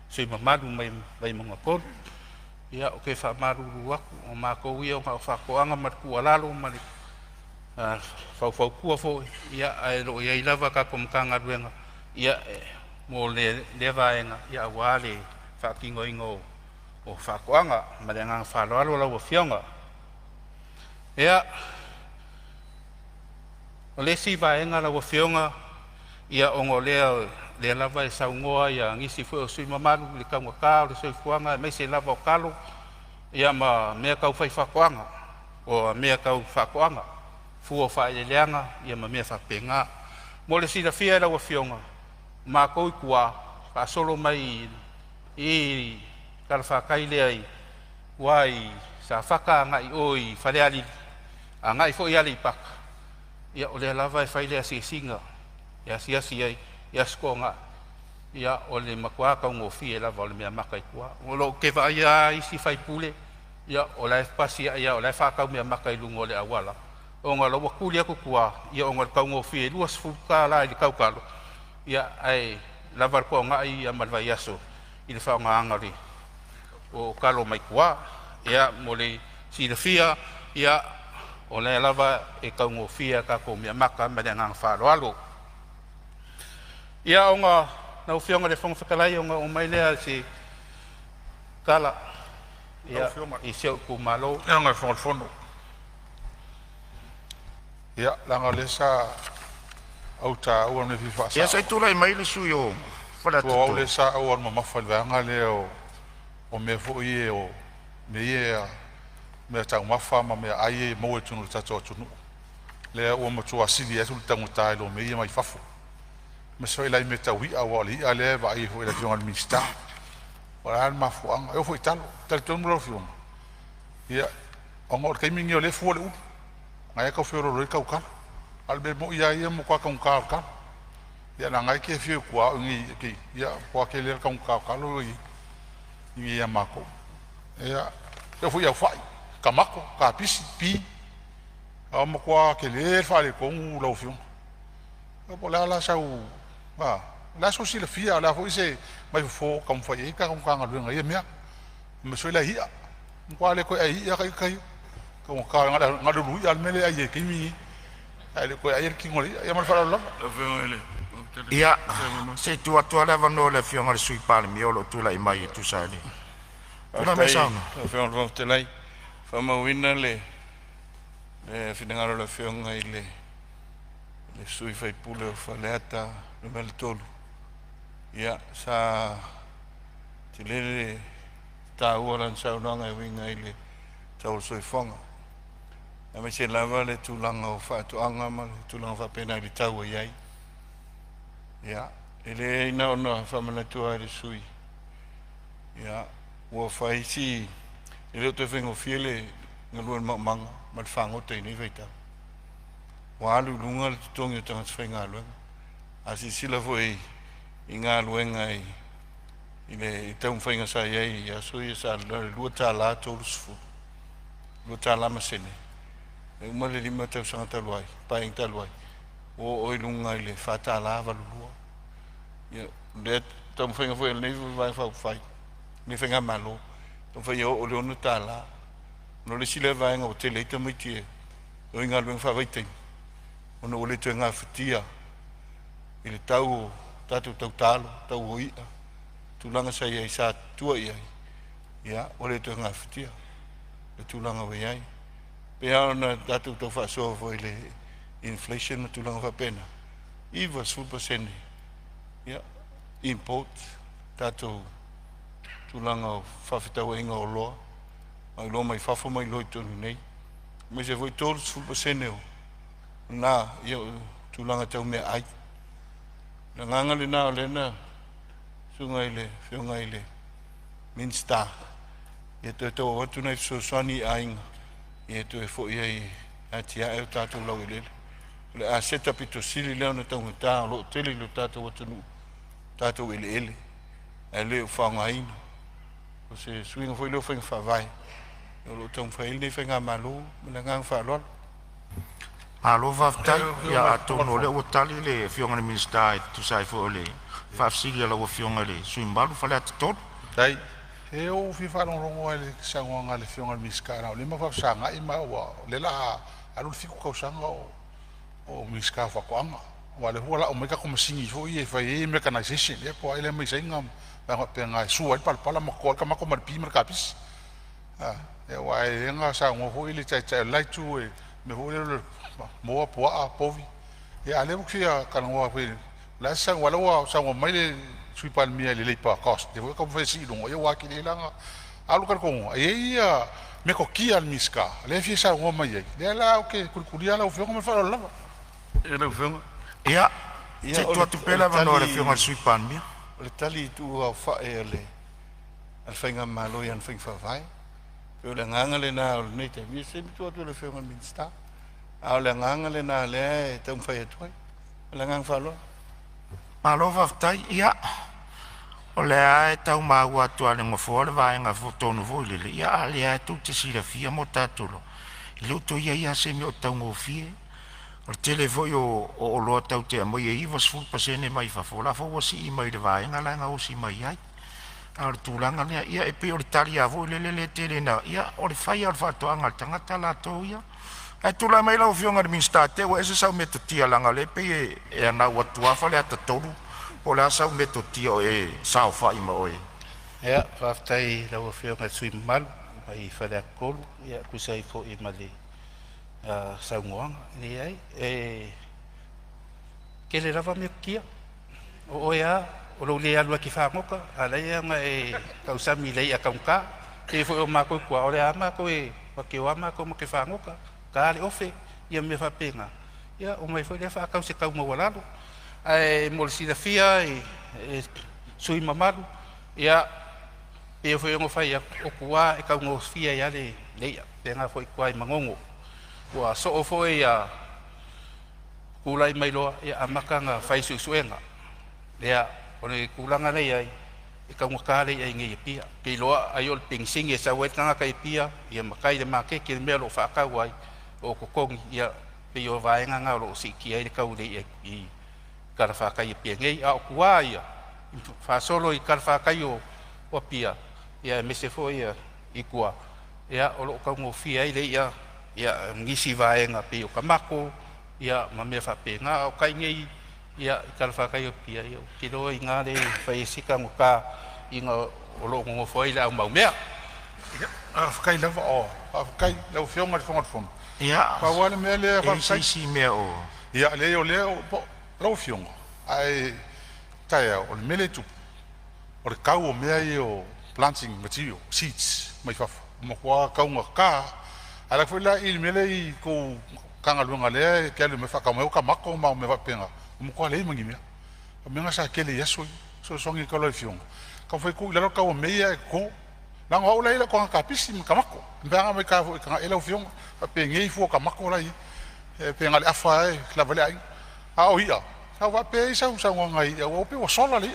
sui mamalu mai mga kolu ia o ke whamaruru aku o mākou ia o ngā whakoanga marku alalo ma le whau kua fo ia e lo ia i lava kako mkanga ruenga ia mo le vaenga ia wale whakingo ingo o whakoanga ma le ngā whaloalo lau o whionga ia O le si vaenga la wafionga ia ongo lea lava e saungoa ia ngisi fu o sui mamalu le kaunga kao le soifuanga mai se lava o kalo ia ma mea kau fai whakoanga o mea kau whakoanga fu o whaeleleanga ia ma mea whapenga mo le sida fia la wafionga ma kou kua ka solo mai i kalawhakai lea i wai sa whaka ngai oi whareali a ngai fo i ali paka ia o le lava e whai lea si singa ia siasi ai ia skonga ia o le makua ka ngofi e lava o le mea makai kua o lo ke va ia isi fai pule ia o la pasi ia o la fa ka mea makai lungo le awala o nga lo wakuli aku kua ia o nga ka ngofi e luas fuka la i kaukalo ia ai lava ko nga ia malva yaso i le fa nga angari o kalo mai kua ia mo le silafia ia o le lava e ka ngofia ka ko mea maka ma le nga fa lo ia o nga na ufionga le fonga whakalai o mai lea si kala ia i seo ku malo Ia ngai whonga. Ia, langa le sa au ta au me fifa sa. Ia sai tula i mai le sui o whala Tua au tutu. le sa au ma mawhai vanga le o me fo i o me ia me tau mawha ma me ai e mo e tunu tato tunu. Le o ma tua sili e tulu tangu tai lo me ia mai fafu. Me so ilai me tau hi awa li a le va i ho ila fionga le minsta. Wala ma fuanga e fo italo tal tonu lo fionga. Ia o ngor kaimingi o le fu le u. Ngai ka fioro roi kau ka. Albe mo ia mo kwa kau ka. Ia na ngai ke fio kwa ngi ki ia kwa ke le kau ka lo i. Ia mako. Ia e fu ia fai. Ka mako ka pisi pi. A mo kwa ke le fa le ko lo fionga. Po la sau la so si le fia la fo ise mai fo kam fa e ka nga lu nga ye mea me so la hia kwa le ko ai ya kai ko ka nga lu ya me le ai ke mi ai le ko ai ki ngoli ya mal fa la Ia, se tua le vano le fionga le sui pale miolo tula i mai tu sali. Tula me sauna. Fionga te lai fa ma wina le finangaro le fionga i le sui fai pule o faleata le mele tolu. Ia, sa te lele ta uaran saunanga e winga i le tau sui fonga. A me se lava le tulanga o whaatuanga ma le tulanga whapena i le tau a iai. Ia, ele ina ona whamanatua i le sui. Ia, ua whai si i leo te whengo fiele ngaluan manga ma le whangota i nei veitau. Wa alu lunga le tutongi o tanga tawhai ngā luenga. A si sila fo i ngā luenga i le tau mwhainga sa iei i aso i sa lua tā la tōru sufu. Lua tā la masene. E uma le lima tau sanga taluai, paeng taluai. O oi lunga i le whata la valulua. Le tau mwhainga fo i le nei vai whau whai. Nei whainga malo. Tau whai o le onu tā la. No le sila vaenga o te leita mai tie. O i ngā luenga whawaitai. Ona ole te ngā whitia i le tau tātou tau tālo, tau hoia tūlanga sa iai sa tua iai ia, ole te ngā whitia le tūlanga wai iai pea ona tātou tau whaasoa fo i le inflation na tūlanga whapena iwa 2% ia, import tātou tūlanga o whawhitau inga o loa mai loa mai whawha mai loi tonu nei mai se voi tōru 2% o na ia tūlanga tau mea ai. Na nganga le nao lena sunga ile, whiunga ile minsta. Ia tau tau watu nei so swani ainga. Ia tau e fo ia i atia eo tātou lau ilele. Le a seta pito sili leo na tau ngata o lo tele lo tātou watu nu. Tātou ile ele. E leo whaunga ina. O se swinga fo i leo whainga whawai. Lo tau mwhaili nei whainga malo, mena ngang whalol. Alo vaftai ia atono le utali le fionga le minsta tu sai fo le fafsili la fionga le suimbalu fale atotolo. Tai e o fi fa rongo le sanga le fionga miska na le ma fa sanga i ma wa le la alu fiku ka sanga o miska fa kwanga wa le hola o meka como singi fo i fa e mechanization le po ile mai singa ba pe nga suai pala ma ko ka ma ko ma pi ma kapis e wa e nga sa ngo fo ile chai chai lai tu e me ho le mo po a povi ia ale fia kana wa fe la sang wala wa sang mai le sui Palemene le pa cost de ko fe si lo ia wa ki le langa alu kan ko ia me ko kia al miska le fia sa ngo mai le la okay kuria la fio ko me fa la e le fio ia se tu pela va no le fio al sui Palemene le tali tu au fa ele al fainga malo yan faing fa vai pe le nganga le na ne te mi se tu le fio al minsta au le nganga le na le te un fai tu le ngang fa lo malo va tai ia o le ai tau maua tu ale ngofo le vai nga fotonu vo le ia le ai tu te sila fia mo tatulo i luto ia se mi o tau ngofie o tele vo o lo tau te mo ia was fu pasene mai fa fola fo wasi i mai le vai nga la nga o si mai ai ar tu langa ne ia e pe o talia vo le tele na ia o le fai al fato anga tangata la to ia e tu la mai la o fionga de minstate o ese sa meto tia langa le pe e na wa tu afa le ata tolu o la sa meto tia o e sa fa i mo e ia aftai la o fionga sui mal ai fa le kolu ia ku sai fo i mali sa ngoang ni ai e ke le lava me kia o ia o lo le alu ki fa ngoka ala ia nga e ka usami le ia kaunka e fo o ma ko o le ama ko e wa ke wa ma ko mo ke fa ngoka kale ofe ia me fa penga ia o mai foi le fa ka se ka mo walalo ai mo si da fia e sui mamaru ia e foi ngo fai o kuā e ka ngo fia ia le penga foi kuai mangongo wa so o foi ia kulai mai loa ia amaka nga fai suenga ia ona kulanga nei ai e ka ngakale ai ngi pia ke loa ai ol pingsing e sa wetanga kai pia ia makai de make ke me lo fa ka wai o kokong ia pe o vai nga lo si ki ai ka uli i ka fa ka i pia ngai a kuā ia fa solo i ka fa ka o pia ia me se foi ia i kuā ia o lo ka ngo fia ai le ia ngisi vai nga pe o kamako ia ma me fa pe nga o kai ngai ia ka fa ka i pia ia ki lo i nga le fa sika ngo ka i nga o lo ngo foi la mau mea kai lava o kai la fionga fon ia pa wale me le fa sai si me o ia le o lo fionga ai tai o me le tu o le kau o me o planting material seeds mai fa mo kwa kau nga ka ala foi la il me le ko kanga lunga le ke le me fa ka mo ka mako ma me va penga mo kwa le mangi me me nga sa ke le yeso so songi ko lo fionga ka foi ku la ka o me ia ko na ngo la ila ko ka pisi ka mako mbanga me ka ela fionga pe ngei fu ka mako la i pe ngal afa la vale ai a o ia sa va pe sa ngo ngai o pe o sola le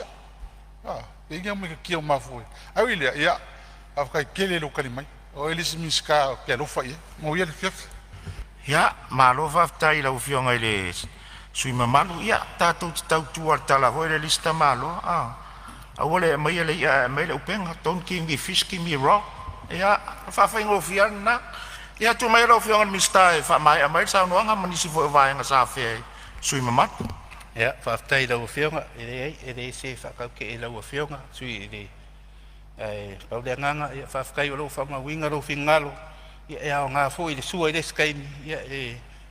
pe ngai me ki o mafu a ile ia a ka kele lo kalimai o ele miska ke lo fa ia mo ia le fiaf ia malo va tai la fionga ile sui mamalu ia tatu tau tu al tala vo le lista malo awole mai le ia mai le upenga ton kingi fiski mi ro ia fa ngo fiana ia tu mai lo fionga mistai fa mai sa no nga manisi vo vai nga sa fe sui mamat ia fa tai la fionga ele se fa ka ke la fionga sui ele pau le nganga ia fa kai lo fa ma winga lo fingalo ia nga fo ile sua ile skai ia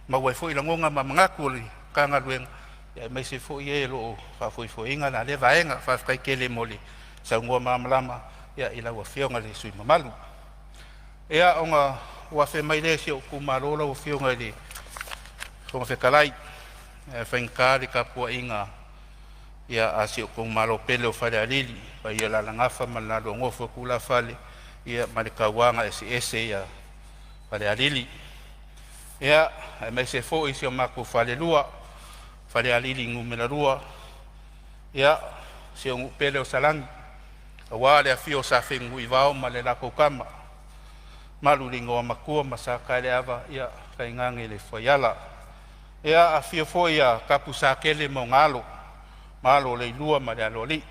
ma wai fo ile ngonga ma ngaku li kanga luenga ia mai se fo ie lo fa fo inga na le vaenga fa kai ke le moli sa ngua malama ia ila wa fionga le sui mamalu ia onga wa fe mai le se ku marola wa fionga le ko fe kalai fa inka le ka po inga ia asi ko malo pele o fa le alili pa ia la ngafa ma lo ngofo ku la fale ia ma le kawanga ese ia pa le alili ia mai se fo isi o mako fale lua fale alili ngumela rua ia se un pele o salang wa le afio sa fengu ivao ma le la kokama malu lingo makua masaka le ava ia kaingange le foyala ia afio foia kapusa kele mo ngalo malo le lua ma le loli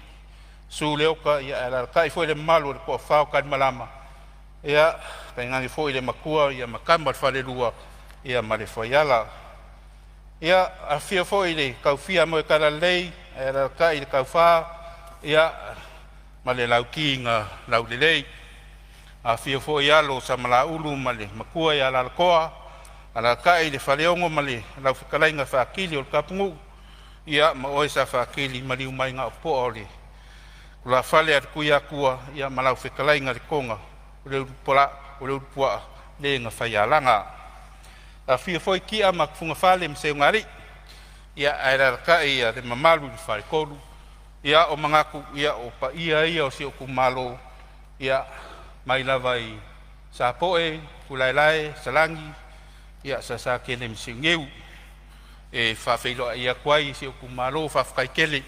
su leoka ia la kai foi le malo ko fa ka malama ia kaingange foi le makua ia makama fale lua ia ma le foyala ia afia foi le kaufia mo kala lei era kai kaufa ia ma le laukinga laulelei afia foi alo sa mala ulu ma le makua ia la koa Ala kai le whaleongo male lau whikalainga whakili o kapungu. Ia ma oe sa whakili mali umai ngā po ole. Kula whale at kuia kua ia ma lau whikalainga le konga. Ureu pua le ngā whaialanga. A whia foi ki a makufunga whale mseo ngari. Ia aira kai ia le mamalu le whare koru. Ia o mangaku ia o pa ia o si o kumalo. Ia mai lava i sa poe, kulailai, salangi. Ia sa kele mseo ngeu. E whawheiloa ia kuai si o kumalo whawhkai kele.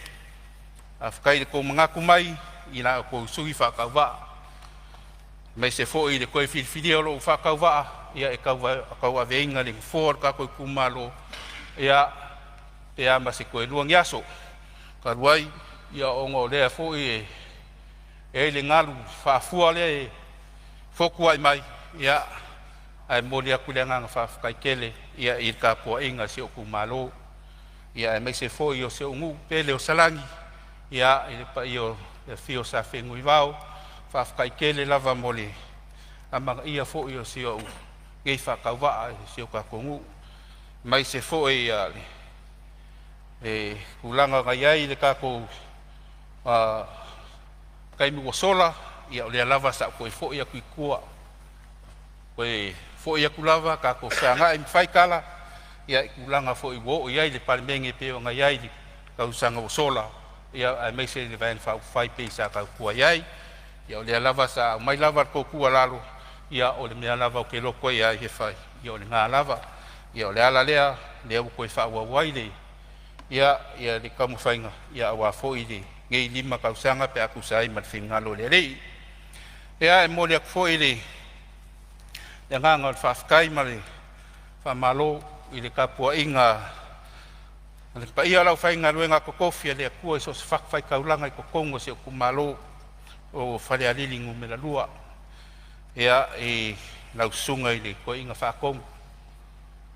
A whakai le ko mangaku mai. Ina ko sui whakauwa. Mai se fo i le koe whiwhiri o lo whakauwa. Ia e kaua veinga le kufor ka koe kumalo. Ia ma se koe luang yaso. Ka ruai, ia ongo lea fo i e le ngalu whaafua le e fokua i mai. Ia ai moli aku le nganga whawhkai kele. Ia i ka pua inga si o kumalo. Ia e mai se fo i o se ungu pele o salangi. Ia i le pa i o le fio sa whengu i wao. Whawhkai kele lava moli. Amanga ia fo i o si o ngei whakauwaa si o ka kongu. Mai se fo i kulanga ngai ai le kako kaimu o sola. Ia o le lava sa koe fo i a kui kua. Koe fo i a kulava kako whianga i mwhaikala. Ia i kulanga fo i wo i ai le Palemene peo ngai ai le kausanga o sola. Ia ai mai se le vain whai pe sa kau kua i ai. Ia o le lava sa mai lava ko kua lalo. Ia o le mea lava o ke loko ia he whai. Ia o le ngā lava. Ia o le ala lea, lea o koe whaua waile. Ia le kamuwhainga. Ia awa fo i le ngei lima kausanga pe aku sai mat whingalo le rei. Ia e mole aku fo i le nganga o le whawhkai ma le whamalo i le kapua inga. Le pa ia lau whainga ruenga kokofia le akua i so se whakawhai kaulanga i kokongo se o kumalo o whare alilingu me la lua. Ia e lau sunga i le koe inga whakongo.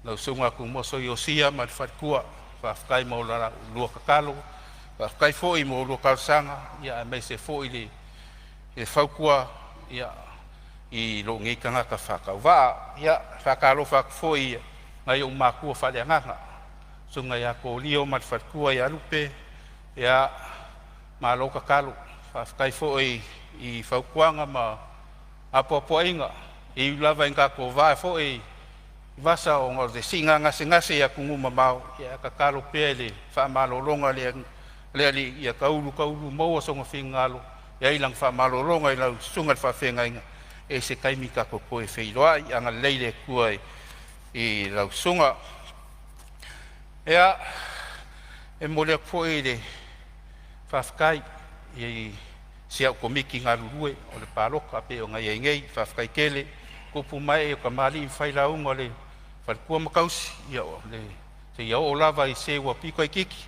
Lau sunga ku moso i o sia ma le wharekua. Whawhkai mo la lua kakalo. Whawhkai fo i mo lua kalsanga. Ia e mai se fo i le whaukua. Ia i lo ngei kanga ka whakauwaa. Ia whakalo whakfo i ngai o makua whareanganga. Sunga ia ko lio ma le wharekua i alupe. Ia ma lo kakalo. Whawhkai fo i whaukuanga ma apoa inga. I lava inga ko vae fo i vasa o ngor de singa ngase ia kungu mamau. Ia kakalo pia le whaamalolonga le ali ia kaulu maua songa whingalo. Ia ilang whaamalolonga i lau sunga whawhenga inga. E se kaimika ko koe wheiroa i anga leile kua i lau sunga. Ia e mole fo i le whawhkai i sia ko miki ngā rurue o le pāloka pe o ngai ngei whawhkai kele kupu mai e o ka mali i whailaunga o le wharekua makausi ia o le se ia o lava i se ua piko i kiki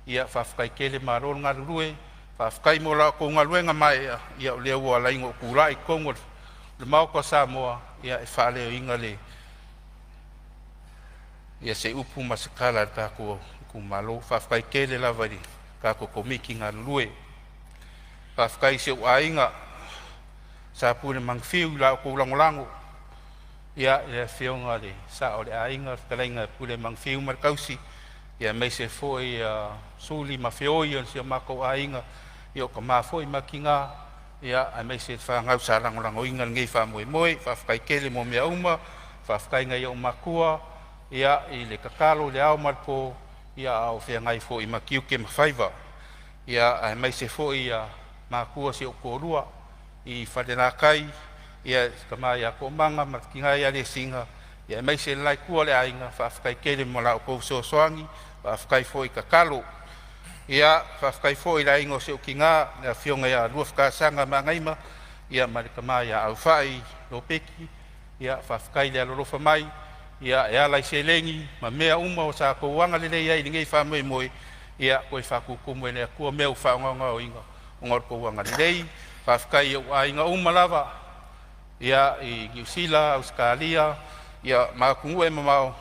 ia whawhkai kele marol ngā rurue whawhkai mo la ko ngā luenga mai ia o le ua laingo kura i kongo le Govt Of Samoa ia e whaaleo inga le ia se upu masakala kako kumalo whawhkai kele lava i kako ko miki ngā rurue Whawhkai se o ainga sa pune mangwhiu la o koulangolango. Ia whionga le sa o le ainga whakalainga pune mangwhiu markausi. Ia mei se foi suli ma whioi on se o mako ainga. Ia o ka maa foi makinga. Ia mei se whangau sa langolango inga ngei whamoe moe. Whawhkai kele mo mea uma. Whawhkai ngai o makua. Ia i le kakalo le ao marpo. Ia au whiangai foi makiuke mawhaiva. Ia mei se foi makua si o korua i whanena kai ia kamai a komanga matkinga ia le singa ia mai se lai kua le ainga whawhkai kele mo la o kou soangi whawhkai fo i kakalo ia whawhkai fo i la ingo se o kinga na whionga ia lua whakasanga mangaima ia mare kamai a au whai lo peki ia whawhkai le alolofa mai ia e alai se lengi ma mea uma o sa kouanga le ia i ngei whamoe moe ia koe whakukumu e lea kua mea u whaonga o inga ngor ko wanga lei whawhkai o ainga umalava ia i New Zealand, Australia ia makungu e mamau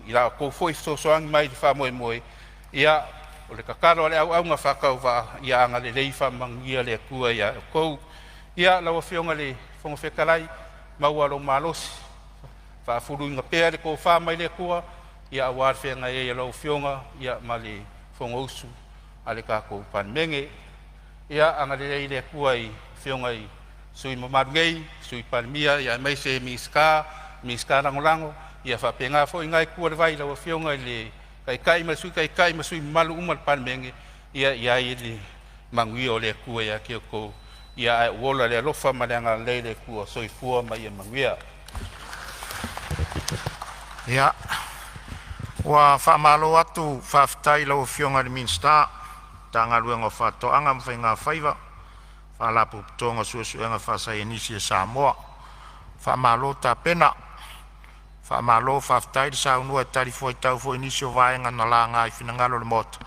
i la ko foi soangi mai di whamoe moe ia o le kakaro le au nga whakauwa ia anga le lei whamangia le kua ia kou ia lawa whionga le whongawhekalai maua lo malosi whaafuru inga pēr le ko whamai le kua, ia awar whenga e lau whionga, ia mali whongousu, ale kako Palemene, ia angarei le kua i whionga i sui mamarungei, sui Palemia, ia mai se miska rangorango, ia whapenga fo ingai kua le vai lau whionga le kai masui malu umal Palemene, ia i le mangui o le kua ia kia ko, ia wola le alofa ma le anga le kua soifua ma ia manguia. Ia, wa whamalo atu whaftai lau whionga le minsta, tanga luenga whatoanga mwhainga whaiva, whalapu tonga suenga whasai enisi e Samoa, whamalo ta pena, whamalo whaftai le saunua e tari fwoi tau fwoi enisi o vaenga na la ngai whinangalo le mota.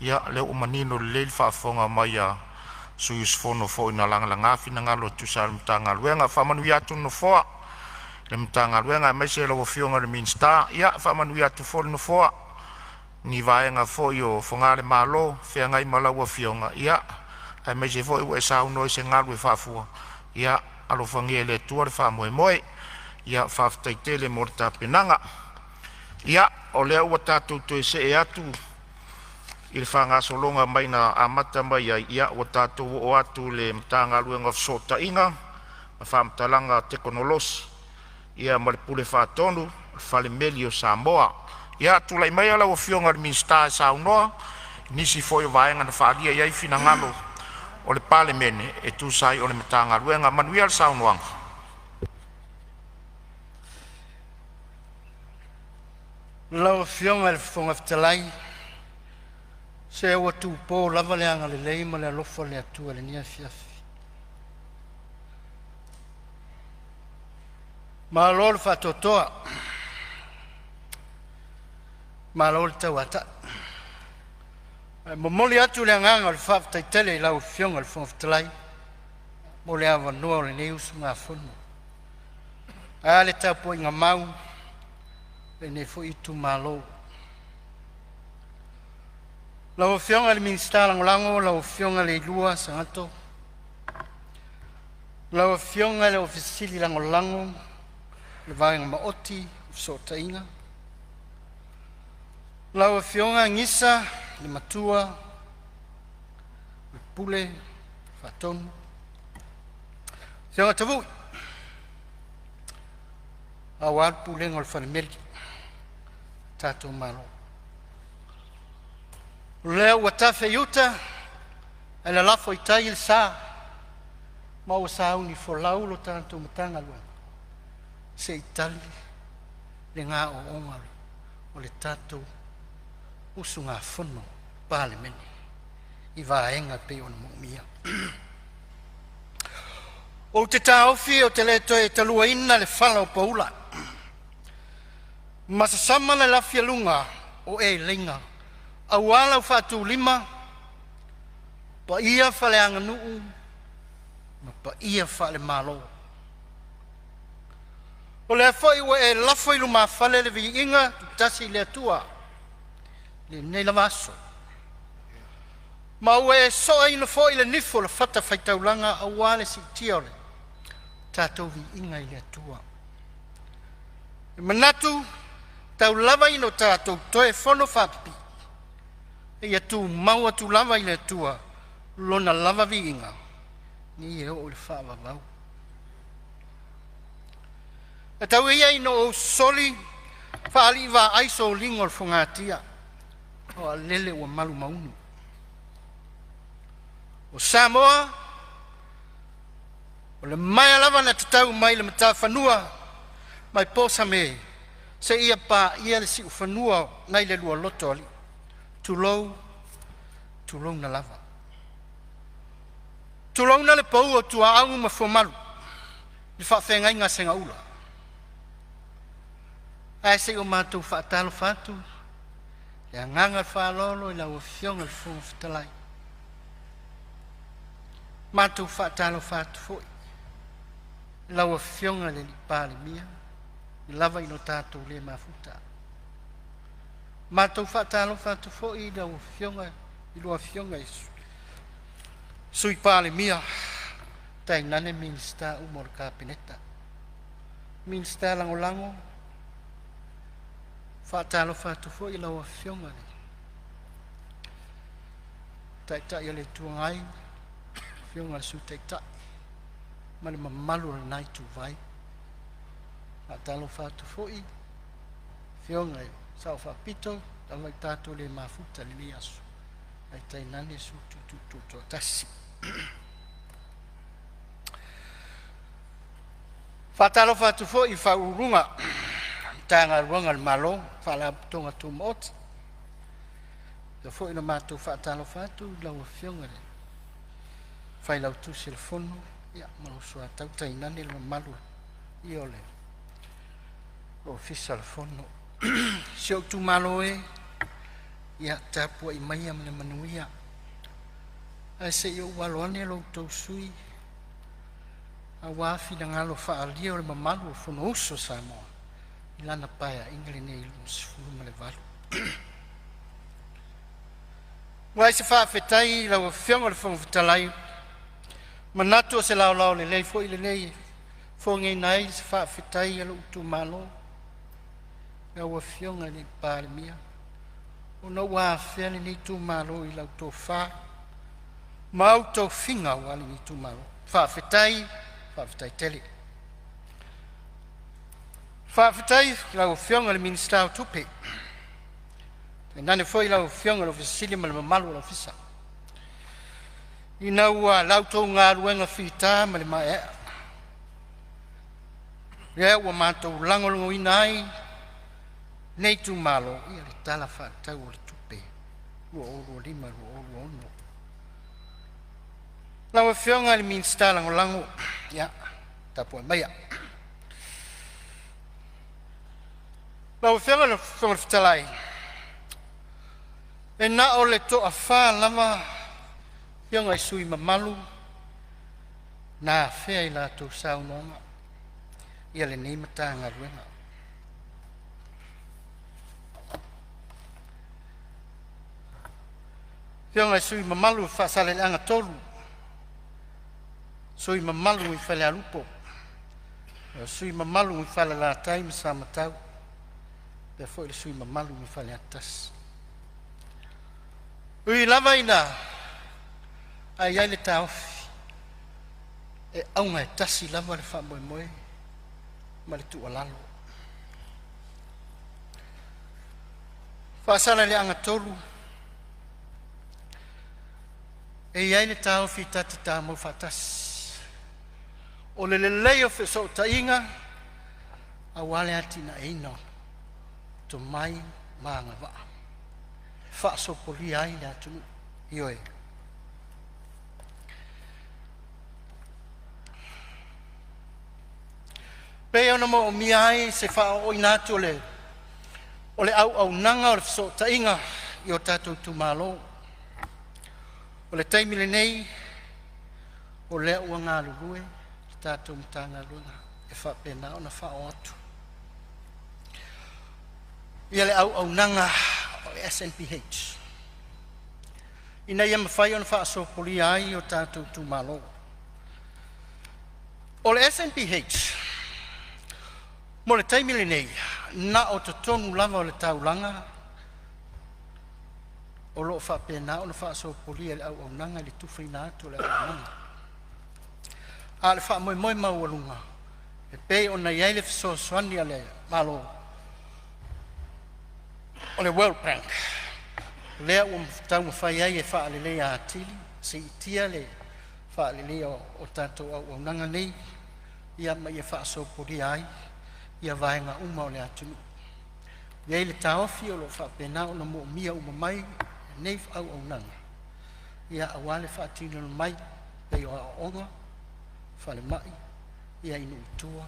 Ia, le umanino le leil whafonga mai a suis fono fwoi na langa nga whinangalo tu sa mtanga luenga, whamanui atu no fwa, le mtanga luenga mai se lau whionga le minsta, ia, whamanui atu fwoi no fwa, ni vaenga fwoi o whongare malo, whiangai malaua whionga, ia, ai mai se fwoi ue sauno i se ngalu e whafua, ia, alo whangia le tua le whamoe moe, ia, whaftaitele mo le tapenanga, ia, o lea ua tātou toi se e atu, i le whangasolonga mai na amata mai ai, ia, ua tātou o atu le mtanga luenga fsota inga, ma whamtalanga tekonolosi, ia, ma le pule whatonu, Palemene o Samoa, ia, tulai mai ala o whionga le minsta e saunoa, nisi foi o vaenga na whaalia iai whinangalo o le Palemene e tūsai o le mtanga luenga manuia le saunoanga. Lau whionga le whongaftalai, se ua tūpō lava le anga le leima le alofa le atua le nia fiafi. Malo le whatotoa, malo le tauata. Momoli atu le anganga le whaftaitele i lau whionga le whongaftalai, mo le awa noa le neusu ngā whunu. A le taupo inga mau, le ne fo itu malo. Lau whionga le minsta langolango, lau whionga le lua sangato. Lau whionga le ofisili langolango, le vaenga maoti, sota inga. Lau whionga ngisa, le matua, le pule, whatonu. Whionga tavui. Awal pule ngol Palemene, tatou malo. Lea ua tafe iuta, e le lafo i tai le sā, ma ua sāuni fo laulo tātou matanga lua. Se i tali, le ngā o ongari, o le tātou usu ngā whono Palemene, i vaenga pe o na mumia. O te tāofi o te leto e talua ina le whala o paula. Masasama le lafia lunga o e lenga. Awala u whātu lima, pa ia whale anga nuu, ma pa ia whale malo. O lea whai ua e lafo ilu maa whale le vi inga, tasi le atua, le nei la vaso. Ma ua e soa ina fo ile nifo la whata whaitaulanga awale si tiole, tātou vi inga i le atua. E manatu, tau lava ino tātou toe whono whapipi. E atu mau atu lava i le atua, lona lava vi inga, ni e o le whaava vau. E tau ia ino o soli, whaali wa aiso lingo le whangatia, o a lele ua malu maunu. O Samoa, o le mai lava na tatau mai le mata whanua, mai posa me, se ia pa ia le si whanua nai le lua loto ali. Tulou na lava. Tulou na le pou o tua au ma fomalu. Li whawhengai ngā senga ula. Ai se o mātou whaatalo whātu. Le anganga whaalolo i lau whionga le whonga whatalai. Mātou whaatalo whātu foi. Lau whionga le li Palemene. I lava ino tātou le mafuta. Mātou whaatalo whātu foi i lau whionga. I lua whionga i sui Palemene. Tai nane minsta umor ka pineta. Minsta lango lango. Whaatalo whātu fo I lawa whionga ni. Tai ale tuangai, whionga su tai. Mali mamalu la nai tu vai. Whaatalo whātu fo I. Whionga I. Sao whapito, tawai tātou le mafuta li asu. Ai tai nane su tu tasi. Whaatalo whātu fo I whaurunga. Tanga ruanga malo, whala tonga tu mot. The fo ina mātou whaatalo whātu, lau whionga le. Whai lau tu silfono, ia malo sua tau tai nane la malu. I ole. O fisa la fono. Sio tu malo e, ia tapua I maia mene manuia. Ai se I waloane lo tau sui. A wafi na ngalo whaalia o le mamalu o Fonotaga Samoa. I lana paia ingele nei lo sifuru ma le valu. Wai se whaafetai lau a whionga le whangwhitalai. Manatu o se lao le lei fo I le nei. Fo ngei nai se whaafetai alo utu malo. Lau a whionga le Palemene. O na wafea le nei tu malo I lau tō wha. Mau tō whinga wali nei tu malo. Whaafetai. Whaafetai tele. Whaafetai lau whionga le minister o tupe. E nane foi lau whionga lo fisili ma le mamalu lau fisa. I naua lau tō ngā ruenga whita ma le mae. Rea ua mātou langolongo inai. Nei tu malo. Ia le tala whaatau o le tupe. Rua oro lima, rua oro ono. Lau whionga le minister langolango. Ia, tapua maia. Lau whionga le whangawhitalai. E na o le toa wha lama whionga I sui mamalu. Nā whea I lātou saunonga. Ia le nei mata ngā ruenga. Whionga I sui mamalu whaasale le anga tolu. Sui mamalu I whale alupo. Sui mamalu I whale la taimi sa matau. Pea fo I sui mamalu I whale atas. Ui lava ina. Ai ai le taofi. E aunga e tasi lava le wha moe moe. Ma le tua lalo. Whaasala le anga tolu. E ai le taofi tati tā mo whatasi. O le leo fe so ta inga a wale ati na eino to mai maanga wa fa so poli ai na tu ioe pe ona mo mi ai se fa o ina tu le au nanga o so ta inga io tatu tu malo o le taimi le nei o le uanga lue tātou mtanga luna e whapena o na whao atu. Ia le au nanga o le SNPH. Ina ia mawhai o na whaaso poli ai o tātou tu malo. O le SNPH, mo le taimile nei, na o te tonu lava o le taulanga, o lo whapena o na whaaso poli le au nanga le tufina atu le au nanga. A le wha moe maualunga. E pei o na iai le fiso swani a le malo. O le World Bank. Lea ua tau mawhai ai e wha le lea atili. Se itia le wha le lea o tātou au nanga nei. Ia mai e wha so pori ai. Ia vaenga uma o le atunu. Iai le taofi o lo wha pena o na mo mia uma mai. Nei au nanga. Ia awale wha atino mai. Pei o a onga. Whale mai, ia inu utua,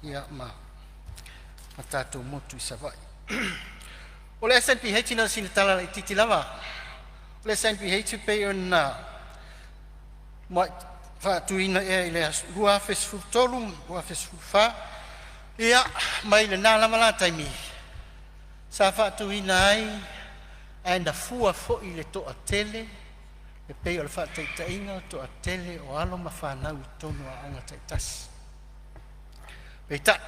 ia ma tātou motu I savai. O le SNPH na sina tala I titi lava. O le SNPH pe o na whaatuina e le rua fesfu tolu, rua fesfu wha. Ia, mai le nā lama la taimi. Sa whaatuina ai, ai na fua fo I le toa tele, e pei o le whaataitainga to a tele o alo ma whanau I tonu a anga taitasi. Pei ta.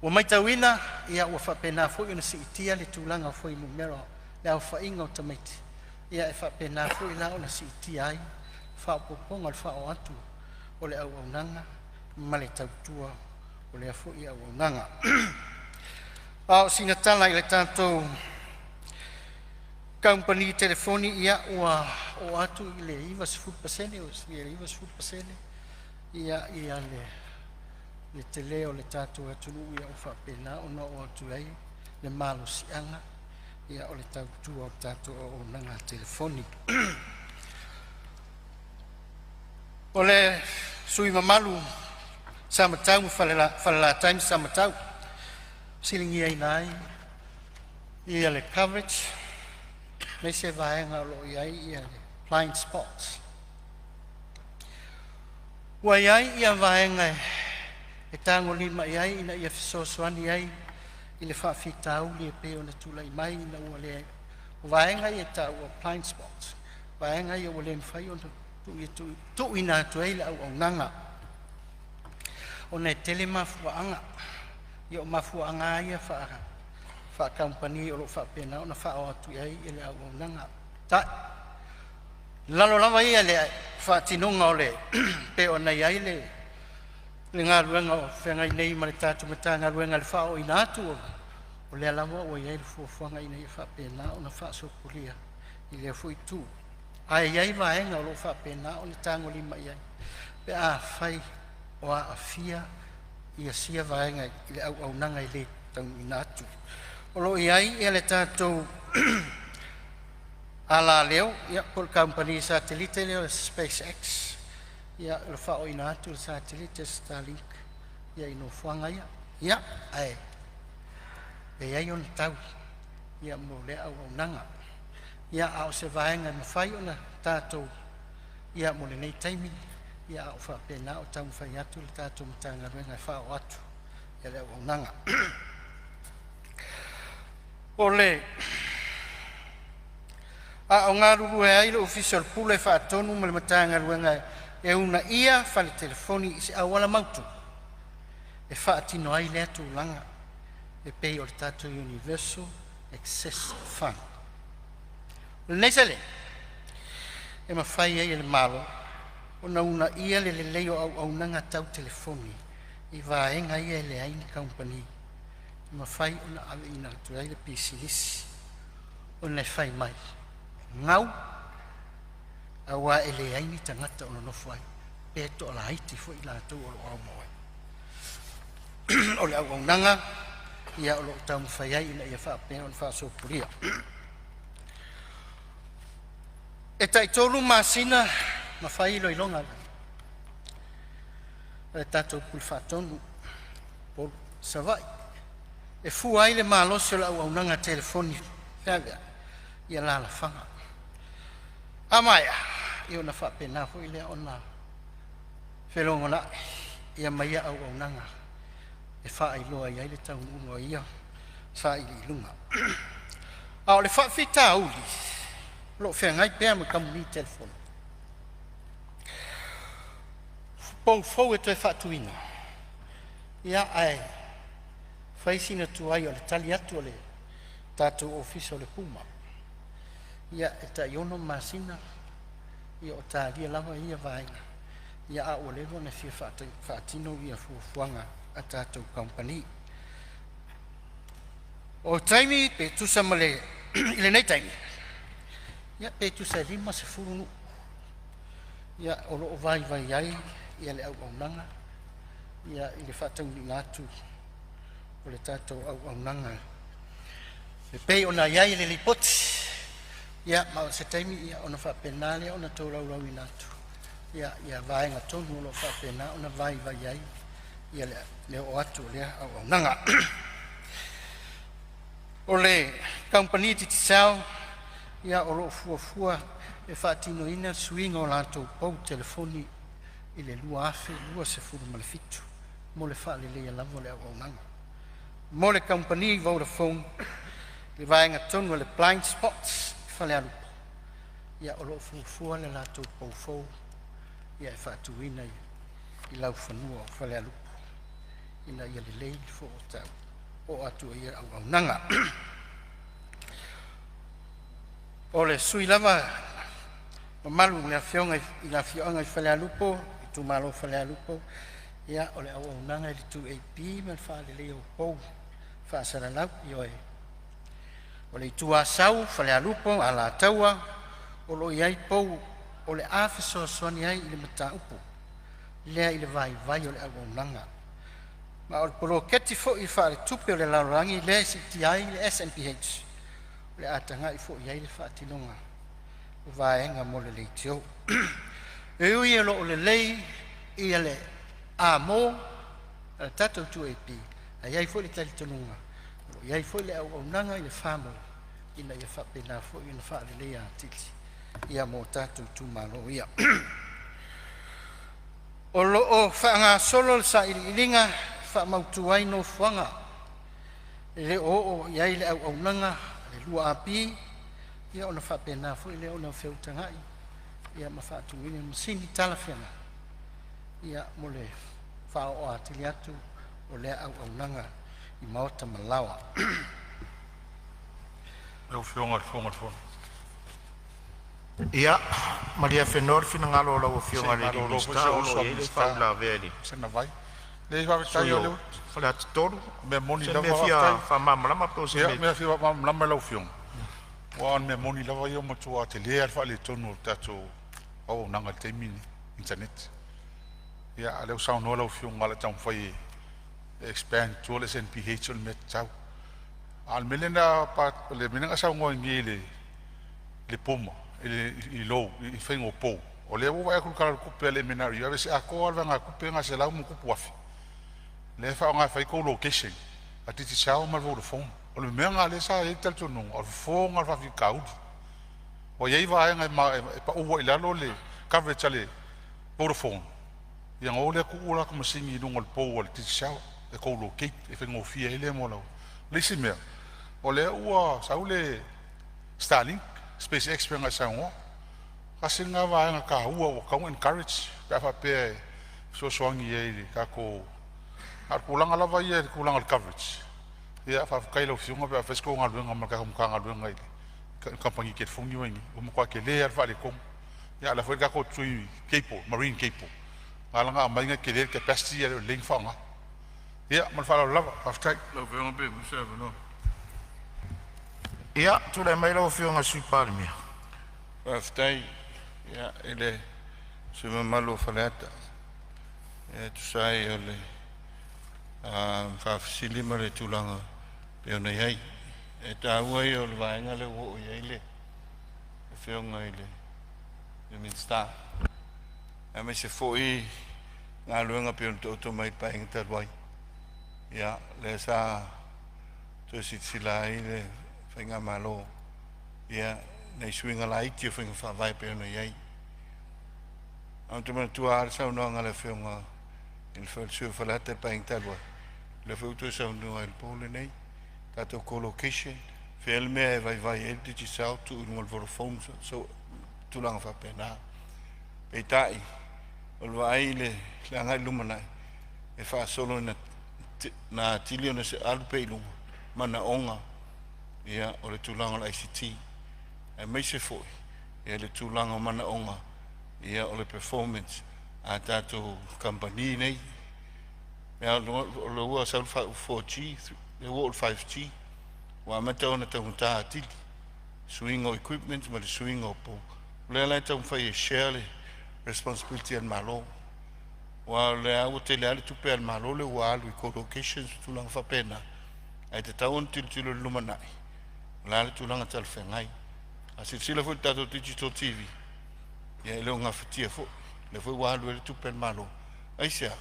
Ua maitauina ia ua whapena fwoi ona si itia le tūlanga fwoi numero le au whainga o tamaiti. Ia e whapena fwoi la ona si itia ai whaopoponga le whao atu o le au aunanga ma le tautua o le fwoi au aunanga. Pao sina tala i le tātou company telefoni ia ua o atu i le iwa 10% o le iwa 10% ia le te leo le tātou atunu ia o whapena o no o atu ai le malo sianga ia o le tautua o tātou o nanga telefoni. O le sui mamalu samatau whalela time samatau silingi ai nai ia le coverage me se vaenga lo iai ia le blind spots. Wa iai ia vaenga e tango lima iai ina ia fisosoani iai i le whawhitau li e peo na tula i mai ina ua le vaenga ia tau o blind spots. Vaenga ia ua le mwhai o tu ina atu ei le au au nanga. O nei tele mafuaanga ia o mafuaanga ia wha company o lo whapena o na wha o atu iai i le au au nanga. Ta lalo lama ia le whatinonga o le peo na iai le ngā ruenga o whengai nei ma le tātu mata ngā ruenga le wha o ina atu o le alawa o iai le fuafuanga ina i whapena o na wha sopuria i le fui tu. Ai iai vaenga o lo whapena o le tango lima iai. Pe a whai o a fia i a sia vaenga i le au au nanga i le tau ina atu. O lo iai i le tātou ala leo, ia por company satellite leo SpaceX, ia le whao ina atu le satellite Starlink, ia ino whanga ia, ai, e iai on tau, ia mo le au au nanga, ia au se vaenga na whai ona tātou, ia mo le nei taimi, ia au whapena o tau mwhai atu le tātou matanga ruenga whao atu, ia le au au nanga. O le o ngā ruru e ai le official pule whaatonu ma le matanga ruenga e una ia whale telefoni i se awala mautu e whaatino ai lea tūlanga e pei o le tātou Universal Access Fund. Le neisele e mawhai ai le malo o na una ia le leo au nanga tau telefoni i vaenga ia le aini company ma fai ona ave ina tu ai le pisilisi ona fai mai ngau awa ele ai ni tangata ona no fai pe to la haiti fo ila to o mo o le au nanga ia o lo tau fai ai ina ia fa pe on fa so puria e tai tolu masina ma fai lo ilonga e tato pul fatonu por savai e fu ai le maloso la au nanga telefoni fia ia la fanga amaya io na fa pena fu ile ona felongona ia mai au nanga e fa ai lo ai le tau uno ia sa i lunga au le fa fita uli lo fe ngai pe ma kam ni telefoni po fo e te fa tuina ia ai faisina tu ai o le tali atu o le tātou ofisa o le puma. Ia e ta iono masina, ia o tāria lava ia vaenga. Ia a o lewa na fia whaatino ia fuafuanga a tātou company. O taimi pe tusa male, ile nei taimi. Ia pe tusa lima se furunu. Ia o loo vai ai, ia le au nanga. Ia ile whaatau ni ngātu. O le tātou au nanga. E pei ona iai le lipoti. Ia, ma o se taimi ia ona whapenale ona tō rau inatu. Ia vaenga tonu o lo whapena ona vai ai. Ia le o atu lea au nanga. O le company titi sao. Ia o lo fuafua e whaatino ina suinga o lātou pau telefoni i le lua afe, lua se furu malefitu. Mo le wha le lea lavo le au nanga. Mo le company Vodafone le vaenga tonu le blind spots fale alupo. Ia o lo fuafua le lātou paufou. Ia e whaatuina i lau whanua o fale alupo. ina ia le lei fo o tau o atu ia au nanga o le sui lava malu le afionga ina fionga fale alupo tu malo fale alupo ia o le au nanga le tu AP ma fa le leo po fa sala lau io e o le tu asau fale alupo ala taua o lo iai po o le afeso soni ai le mata upo le ile vai o le au nanga ma o polo keti fo I fa le tupe o le laurangi le CTI le SNPH le atanga I fo iai le fa tinonga vaenga mo le leitio e ui e lo le lei I le amo tato tu AP a iai fo le tali tonunga iai fo le au nanga I le famo ina ia fa pena fo ina fa le lei atili ia mo tato tu malo ia o lo o fa nga solo sa ilinga fa mautu ai no fuanga le o iai le au nanga le lua api ia ona fa pena fo le ona feutangai ia ma fa tu ini masini talafena ia mole fa o atili atu o le au nanga I maota malawa Lau fionga fonga. Ia, Maria Fenor fina ngalo lau fionga le di mista o lo ele fa la veli. Sena vai. Le va ta yo le. Fala toru. Me moni Se lava me fia fa mamla po se Ia me. me fia mamla lau fionga. Wan me moni lava yo mo tua te le fa le tonu tato o nanga te mini internet. Ia ale sa no lau fionga la tau fai expand to le SNPH on met tau. Al melena pa le menanga sa ngo ngile le pomo I lo I fengo po o le wa ku kala ku pele menario ave se ako alva nga ku penga se la mo ku puafi le fa nga fa ko location ati ti sao ma vo phone o le menga le sa e tel tonu o phone alfa fi kaud o ye va nga ma pa o ila lo le coverage ale po phone yang o le ku ula ko singi no ngol po o ti sao e ko locate e fengo fi ele mo lo le simia o le ua sa le Starlink SpaceX penga sango kasi nga va nga ka ua o ka encourage pa fa pe so songi ye ka ko ar kulang ala va ye kulang al coverage ya fa ka ilo fiunga pa fa sko ngal nga ka ngal nga company ke fungi wengi o mo kwa ke le ar fa le kom ya la fa ka ko tsui cable marine cable ala nga mai nga ke le capacity le link fa nga ya mal fa la fa ta Lau fionga pe mo se no. Ia, tu le mai lau fionga sui Palemene. Aftai ya ele suma malo falata. Ya tu sai ole fa fisili mare tulanga pe ona yai. E ta ua I ole vaenga le wo yai le. E fionga ile. E min sta. E me se foi ngā luenga pe ona to mai pa ingta wai. Ya le sa to sila ile Whainga malo, ia, nei suinga la iti o whainga whawai pe ona iai. Am te mana tua ara sau noa ngale whionga, il whansua whalata pa ing talwa. Le whautua sau noa il pole nei, tātou co-location, whiel mea e vai e diti sau tu unungal Vodafone, so tulanga whapena. Pei tai, olwa ai le angai lumanai, e wha solo na tilio na se alupe ilunga, mana onga, ia o le tūlanga o ICT e mai se foi ia le tūlanga o mana onga ia o le performance a tātou company nei ia o le ua saul 4G le ua o 5G wa mata ona taunta atili swing o equipment ma le swing o po le ala tau fai e share le responsibility an malo wa le au te le ale tupe al malo le ua alu I co-locations tūlanga whapena ai te tau on tilo lumanai la le tulanga tal fengai a sila fu tato digital TV ya le nga fatia fu le fu wa le tu pen malo aisia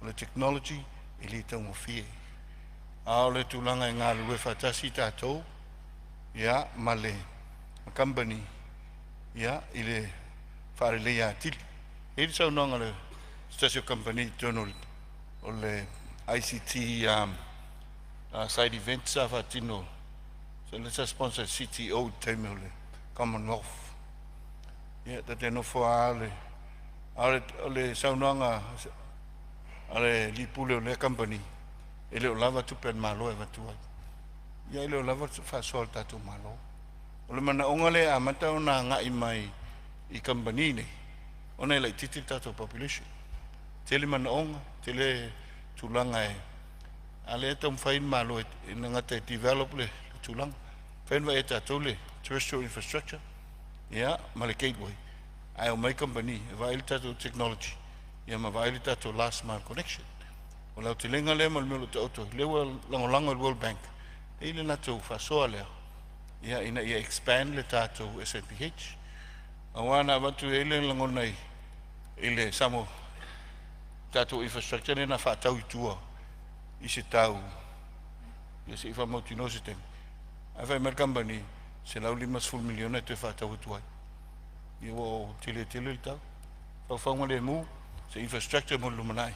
le technology ili tau fie a le tulanga nga le fatasi tato ya male company ya ile fare le ya til il sa no le station company tonol o le ICT side events sa fatino. So let's sponsor CTO Temule Commonwealth. Yeah, that they know for ale saunanga ale lipule le company e le o lava tupe malo e vatuai. Ia e le o lava whasol tatu malo. O le mana onga le a mata o nā ngai mai I company nei. O nei lai titi tatu population. Tele mana onga, tele tulanga e. A le eta mwhain malo e ngata e develop le tulanga. Whainwa e tatu le terrestrial infrastructure. Ia, ma le gateway. Ai o mai company, e vai le tatu technology. Ia ma vai le tatu last mile connection. O lau te lenga lea ma le melo te auto. Lewa langolanga le World Bank. E le natu whasoa lea. Ia ina ia expand le tatu SNPH. Awana watu e le langonai. Ile samo tatu infrastructure ne na whatau I tua. I se tau. Ia se iwa mauti no se temi. A whai merkambani. Se lau 5 miliona te whatau I tuai. Ia o tele le tau. Pau whaunga le mu. Se infrastructure mo lumanai.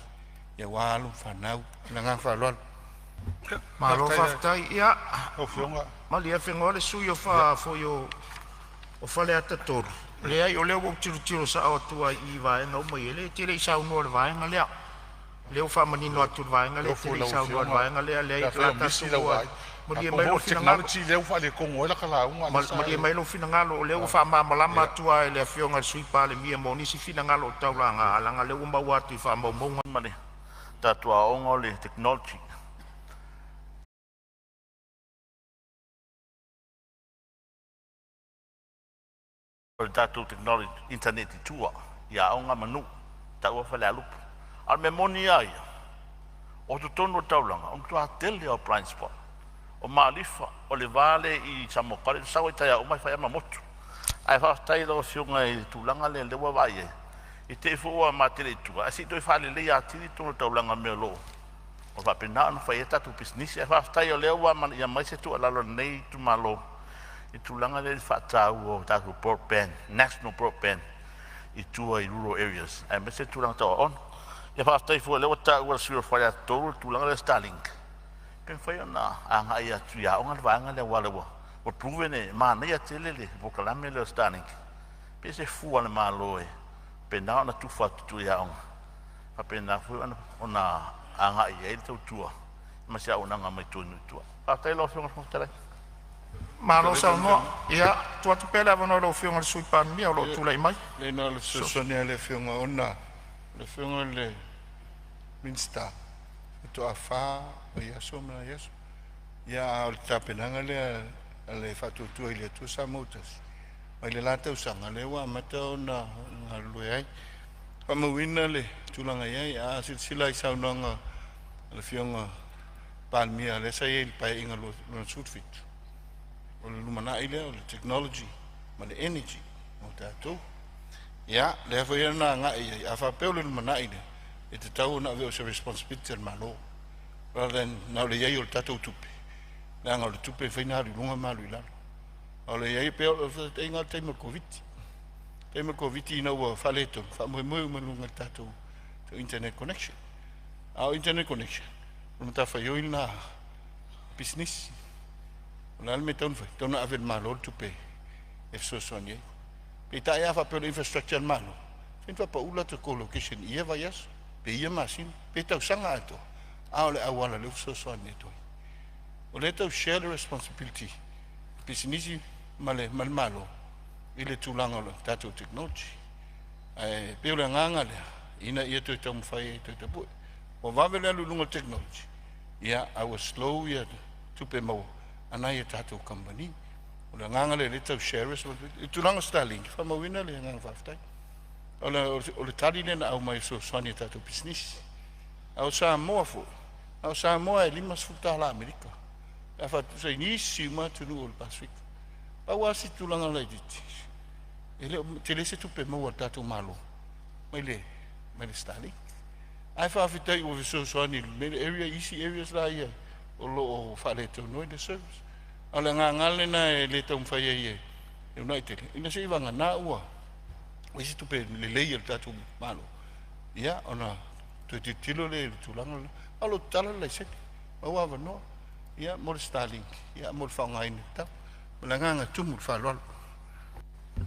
Ia walu whanau. Nanga whalual. Malo whaftai, ia. O whionga. Mali e whengoa le sui o wha o whale ata toru. Le ai o leo wau tiro sa o tua I vaenga o mai ele tele I saunua le vaenga lea. Leo wha manino atu le vaenga le tele I saunua le vaenga lea lea I klata sua. Mali e mailo finangalo. Leo whale kongo ela kalaunga. Mali e mailo finangalo o leo wha mamalama atua e lea whionga le sui pale mia mo nisi finangalo o taulanga alanga leo mau atu I wha maumaunga. Mane, tatua onga o le technology. O le tatou technology, internet I tua, ia onga manu, taua whale alupu. Al me moni ai, o tu tono o taulanga, o tua tele o blind spot, o maalifa, o le vale I Samokare, sawa I taia o mai whai ama motu. Ai whaftai lau whiunga I tūlanga le lewa vai e. I te fua ma tele tua, asi toi whale le a tiri tono taulanga mea lo. O whapena anu whai e tatu pisnisi, ai whaftai o lewa man ia mai se tu alalo nei tu malo. I tūlanga le whatau o tāku broadband, national broadband, I tua I rural areas. Ai me se tūlanga tawa on. Ia whaftai fua lewa tāu wa sura whai a tōru tūlanga le Starlink. Pen whai ona anga ia tu ia onga le waanga le walewa. O pruvene maa nei a tele le, vokalame le Starlink. Pe se fua le maa loe. Pena ona tu whatu tu ia onga. Pa pena fua ona anga ia ele tau tua. Ma se au nanga mai tūnu tua. Whaftai lau whiunga whaftarai. Malo sa no, ia, tua tu pele avano lo whiunga le sui pan mia o lo tūlei mai. Le na le sosonia le whiunga ona. Le whiunga le minsta. To a wha, o iaso mena iaso. Ia o le tapenanga le whatu tua I le tu sa moutas. Mai le lata usanga le wa mata o na lue ai. Whamawina le tūlanga iai, a sila I saunanga le whiunga palmia le sa iei pai inga lo sutfit. O le lumana I le, o le technology, ma le energy, o tātou. Ia, le hawha ia nā ngā iai, a whapeo le lumana I le, e te tau na veo se responsibility al malo. Rather than, nau le iai o le tātou tupe. Le anga o le tupe whainari lunga malu I lalo. O le iai peo, e ngā teima COVID. Teima COVID I nau whale ton, whamoe malunga tātou internet connection. Au internet connection. Luma ta whaioi nā business. Ona me taun fai, tauna avel malo tupe e sosoani. Pe ta ia fa pe infrastructure malo. Fin fa pa ula te co-location ia vai as, pe ia masin, pe tau sanga ato. Aole awala le sosoani to. O le tau share the responsibility. Business male malo. Ile tulanga lo tato technology. Ai pe ula nganga le ina ia to tau fai to tapu. O vavele alu lunga technology. Ia I was slow ia tupe mo. Anai e tātou company. O le nganga le tau shares, I tūlanga Starlink, whamawina le nganga whaftai. O le tari le na au mai so swani e tātou business. Au Samoa fo. Au Samoa e 5 futa la Amerika. E whatu sa nisi ma tunu o le Pacific. Pau asi tūlanga le diti. E le te le se tupe maua tātou malo. Mai le Starlink. Ai whawhitai o so swani, area, easy areas la ia. O lo o whare tau noi le service. A le ngā ngale na e le tau mwhai e e unai tele. Ina se iwanga nā ua. O isi tupe le leia le tātou malo. Ia, ona tu te tilo le tūlanga. Alo tala le seke. Maua wanoa. Ia, mo le Starlink. Ia, mo le whaungaine tau. Mo le nganga tumu le whalualo.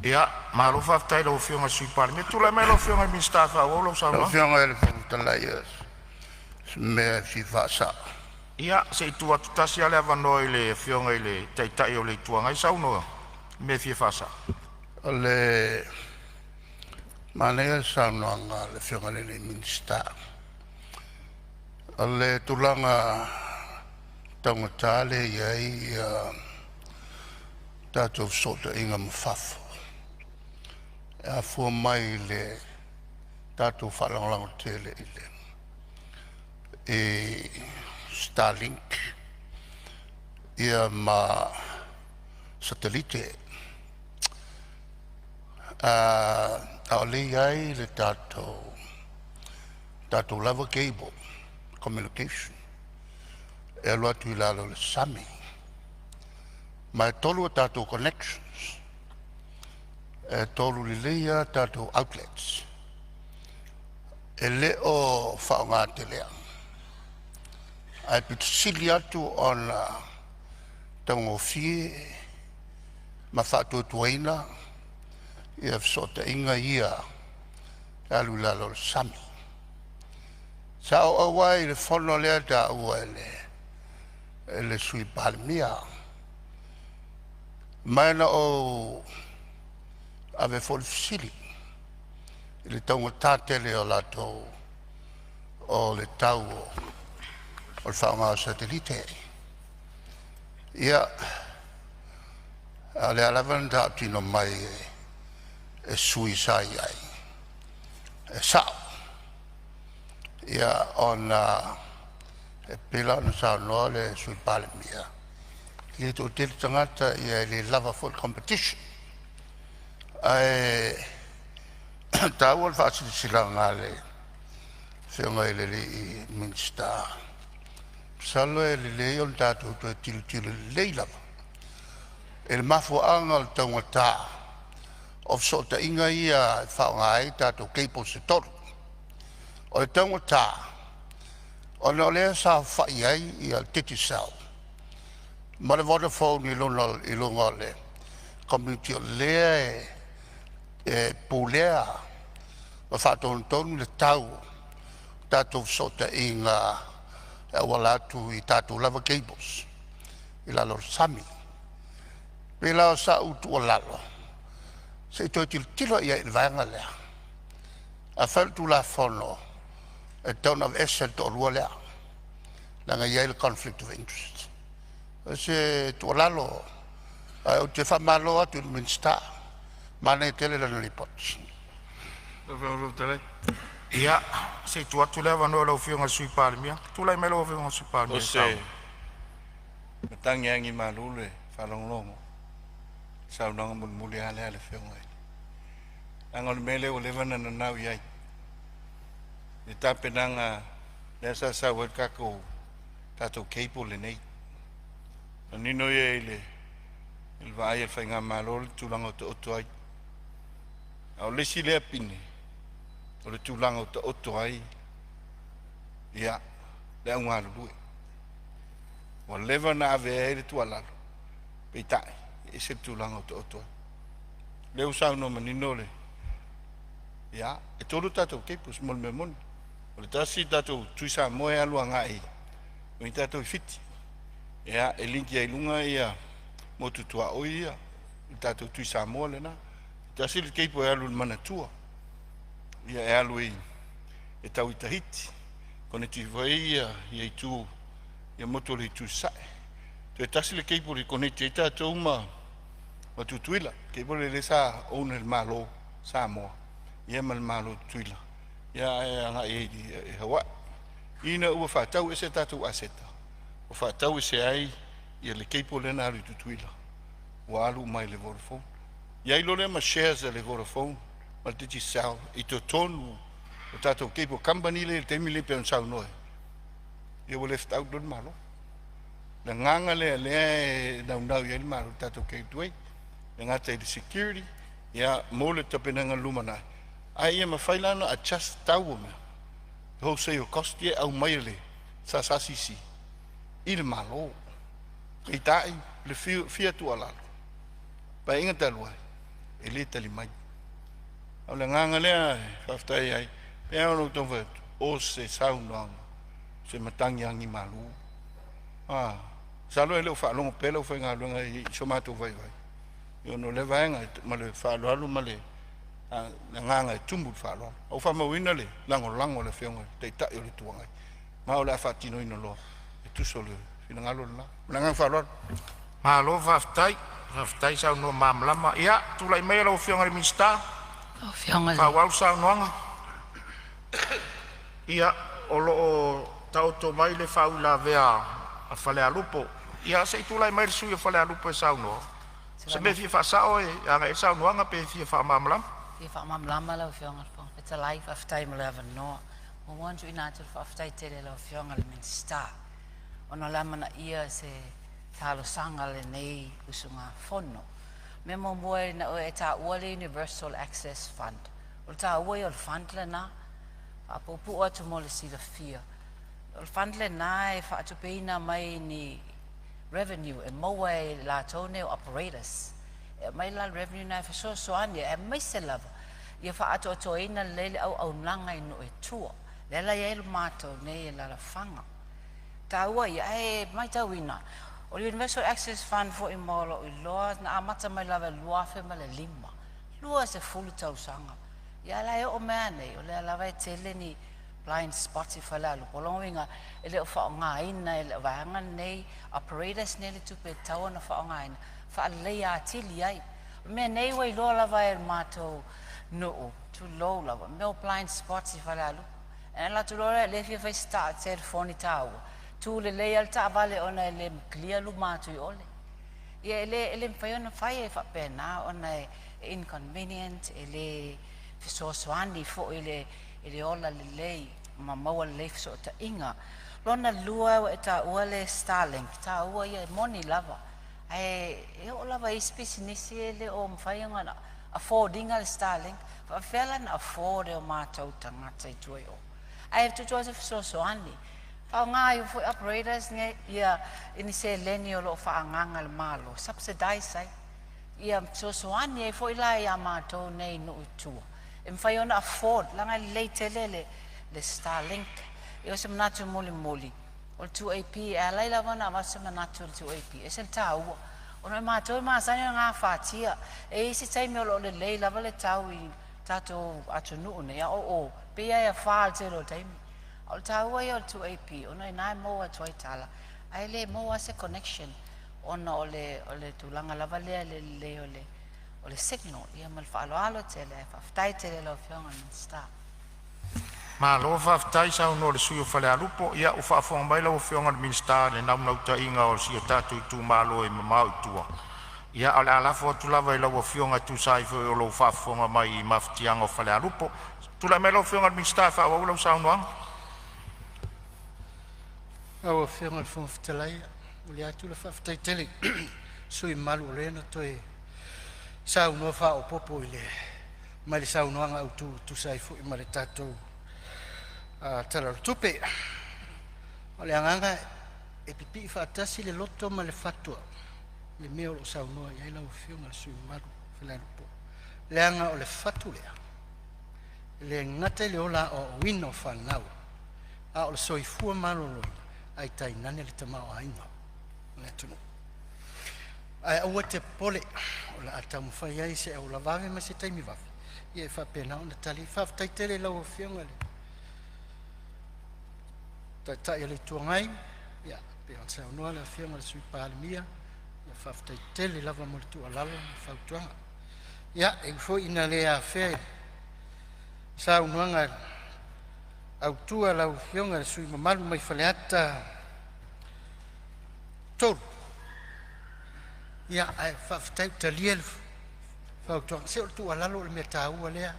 Ia, malo whaftai lau whiunga sui pari. Me tūlai mai lau whiunga minsta whau lau sa Lau ma. whiunga e le whungutalai e. Mea si whaasa. Ia, se itua tutasi ale avanoa i le fionga i le taitai o le tuanga i saunoa. Me fie fasa. Le manea saunoanga le whionga le minsta. Le tulanga tangata le iai tātou sota inga mawhafo. A fua mai le tātou whalangalango tele i le. E Starlink ia ma satellite a le iai le tātou lava cable communication e alo atu i lalo le sami ma e tolu a tātou connections e tolu li leia tātou outlets e le o whaonga te lea ai pitu sili atu o na tango fie ma whātua tuaina ia fsota inga ia alu lalo le sami. Sa o awai le fono lea ta ua le sui Palemene. Maina o ave fol sili le tango tātele o lato o le tau o le whaonga satellite. Ia le alavan ta tino mai e sui sai ai. E sao. Ia ona e pila na sao noa le sui Palemene. Ia to te tangata ia le lava for competition. Ai tau al facile silanga le whionga i le minsta. Salo e le on tātou to tilu leilava. E le mafuanga o tangata of sota inga ia whaonga ai tātou keipo se toru. O le tangata o le olea sa whai ai i al titi sao. Ma le Vodafone i lunga le community o lea e pūlea ma whātou tonu le tau tātou sota inga e walatu i tātou lava cables i lalo sami. Pela o sa utu o lalo. Se toi tilo ia i vanga lea. A whaltu la fono e tone of essence o rua lea. Langa ia il conflict of interest. Se tu o lalo o te whamalo atu il minsta. Mana i tele lana lipots. Ia, se tu atu lea wanoa lau whionga sui Palemene. Tu lai melo whionga sui Palemene. O se matangi angi malule whalonglongo. Saunanga muli ale whionga. Angol mele o levana na nau iai. Ni tapenanga nesa sa wakako tato keipo le nei. Nino ye il vai el fainga malol tulanga to otoai. Au lesi le pini. O le tulanga to otoai. Ia, le unga lue. O levana ave le tualalo. Peitai, ese tulanga to otoai. Le usau no manino le. Ia, e tolu tato keipus mol me mon. O le tasi tato tuisa moe alua ngai. O tato I fiti. Ia, e linki ai lunga ia mo tutua o ia. Tato tuisa moe le na. Tasi le keipo e alu manatua. Ia e alu e tau I tahiti. Kone ti vai ia i tu ia moto le tu sae. Te tasi le keipo le kone te tato uma ma tutuila. Keipo le sa ona il malo Samoa. Ia mal malo tuila. Ia e anga e hawa. Ina ua whatau e se tatu aseta. O whatau e se ai ia le keipo le na alu tutuila. Wa alu mai le Vodafone. Ia ilo le ma shares le Vodafone. Ma titi sao. I to tonu o tatu keipo company le temi le pe on sao noe. Ia wa left out don malo. Na nganga le nau ia il malo tatu keipo tuei. Ngata i security. Ia mole tapenanga lumana. Ai ia mawhailana a just tau me. Ho se o kosti au maile sa sasisi. I le malo. I tai le fia tu alalo. Pa inga talua. E le tali mai. Au le nganga lea whaftai ai. Pea ono tong whatu. O se saunanga. Se matangi angi malu. Sa lo le fa lo pe lo fa nga lo nga I so ma tu vai vai. Yo no le vai nga ma le fa lo ma le nga tumbu fa lo. O fa mo wina le lango le fe nga te ta yo le tu nga. Ma o la fa tino ino lo. E tu so le fina nga lo la nga fa lo. Ma lo faftai sau no mamlama. Ia, tulai mea lau fionga le minsta. Fa wau sau noanga. Ia, o loo tau to mai le fau la vea a fale a lupo. Ia, se tulai mai le sui a fale a lupo e sau noa. Se me fia fa sao e, anga e sau noanga pe fia fa mamlama. Fia fa mamlama lau fionga le fong. It's a life faftai mo le ava noa. Mo wanju inatul faftai tele lau fionga le minsta. Ono lamana ia se talo sanga le nei usunga fono. Me mo moe na o e ta uale Universal Access Fund. O ta uale o fund le na, a popu atu mo le sila fia. O fund le na e fa atu peina mai ni revenue e moe la tone o operators. E mai la revenue na e fa so ania e mai se lava. Ia fa atu ato eina lele au nanga ino e tua. Lela ia ilu mato nei e la fanga. Ta ua ia e mai tau ina. O Universal Access Fund for imolo I loa na amata mai lava lua fe ma le lima. Lua se fulu tau sanga. Ia la e o mea nei, o le lava e tele ni blind spots I fale alu. Polonga e le o whaonga ina, e le o vahanga nei, operators nei le tupe tau na whaonga ina. Wha lei a tili ai. Mea nei wai loa lava e mato nuu, tu low lava. Mea o blind spots I fale alu. E la tu loa le fia fai start telefoni tau. Tu le lei al ta vale ona le clear lu matu I ole. Ia ele mfai ona fai e fa pena ona inconvenient ele fisosoani fo ele ola le lei ma maua le fiso ta inga. Lona lua e ta uale Starlink ta ua ia moni lava. E o lava ispisi nisi ele o mfai ona affording al Starlink fa fela na afford o matu tangata I tui o. Ai tu tu asa fisosoani. Pau ngai fu operators nge ia ini se leni o lo fa nganga le malo subsidize sai ia sosoani e fo ila ia mato nei no tu em fai ona afford langa late le Starlink io sem natu moli o 2AP ala ila wana vasa natu 2AP esel tau ona mato ma sanya nga fatia e isi tai me lo le la vale tau I tato atunu ne ya o pe ia fa te lo tai o taua ia o 2AP, ona ina moa tuai tala. Ai le moa se connection, ona o le tulanga lava lea o le signal. Ia mal whaaloalo te le, whaftai te le lau whionga ni sta. Ma lo whaftai sau no le sui o whale alupo, ia o whaafonga mai lau whionga ni minsta le naunau ta inga o si o tatu I tu malo e mamau I tua. Ia ale alafo atu lava I lau whionga tu saifo o lo whaafonga mai I maftianga o whale alupo. Tula mai lau whionga ni minsta whaau lau sau noanga. Awa whianga le whonga whatalai, uli atu le whaftai tele, sui malu o lena toi sau noa wha o popo I le, mai le sau noanga au tu sai fu I ma le tatou tala tupe. O le anganga e pipi whaatasi le loto ma le whatua, le mea o sau noa iai lau whianga le sui malu whalarupo. Le anga o le whatu lea, le ngate le ola o wino whanau, a o le soifua malu loina. Ai tai nane le tamao ainga. Le tunu. Ai aua te pole. O la atamu whai ai se au la vave ma se taimi vafe. Ia e whapena o na tali. Whaftai tele lau o whionga le. Tai le tuangai. Ia, pe an sa unua le whionga le sui Palemene. Ia whaftai tele lava mo le tua lalo. Whautuanga. Ia, e fo ina le a whea. Sa unuanga au tua lau whionga le sui mamalu mai whaleata tolu. Ia ai whaftai talia le whautuanga. Se o tua lalo le mea tāua lea.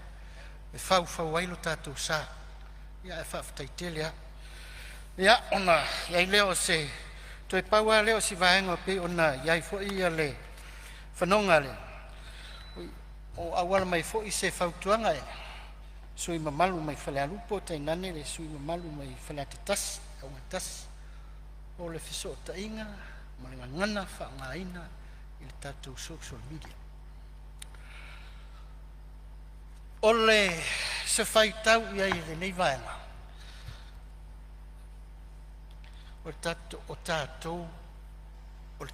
E whau ailo tātou sā. Ia e whaftai telea. Ia ona, iai leo se, toi paua leo si vaenga pe ona, iai fo ia le whanonga le. O awala mai fo I se whautuanga e. Sui mamalu mai whale alupo, tai nane le sui mamalu mai whale atatas, au atas. O le fiso o ta inga, ma le ngana wha ina I le tatou social media. O le se whai tau iai le nei vaenga. o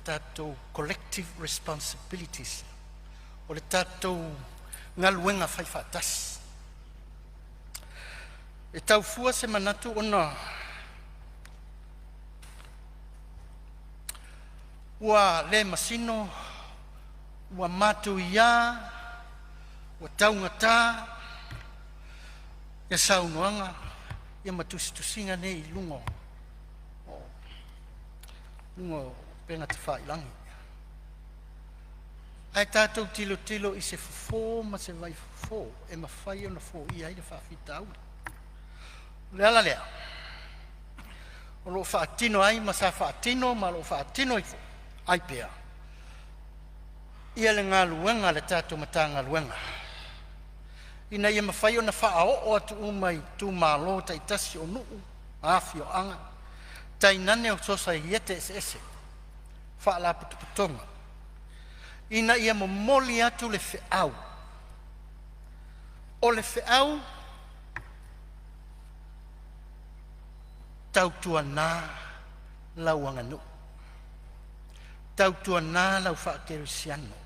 tātou collective responsibilities, o le tātou ngaluenga whai whātasi. E tau fua se manatu ona ua le masino, ua matu ia, ua taungata, ia saunoanga, ia matusi-tusinga nei lungo penga te whailangi. Ai tātou tilo i se fofo ma se vai fofo, e mawhai ona fo i aile whawhita au. Lea lea. O lo whaatino ai, ma sa whaatino, ma lo whaatino i fo. Ai pea. Ia le ngā luenga le tātou mata ngā luenga. Ina ia mawhai ona whaao atu umai tu mālo ta itasi o nuu, awhi o anga. Tai nane o sosa i ete ese. Whaala putuputonga. Ina ia momoli atu le whiau. O le whiau, tautua nā lau anganu. Tautua nā lau whaakerusiano.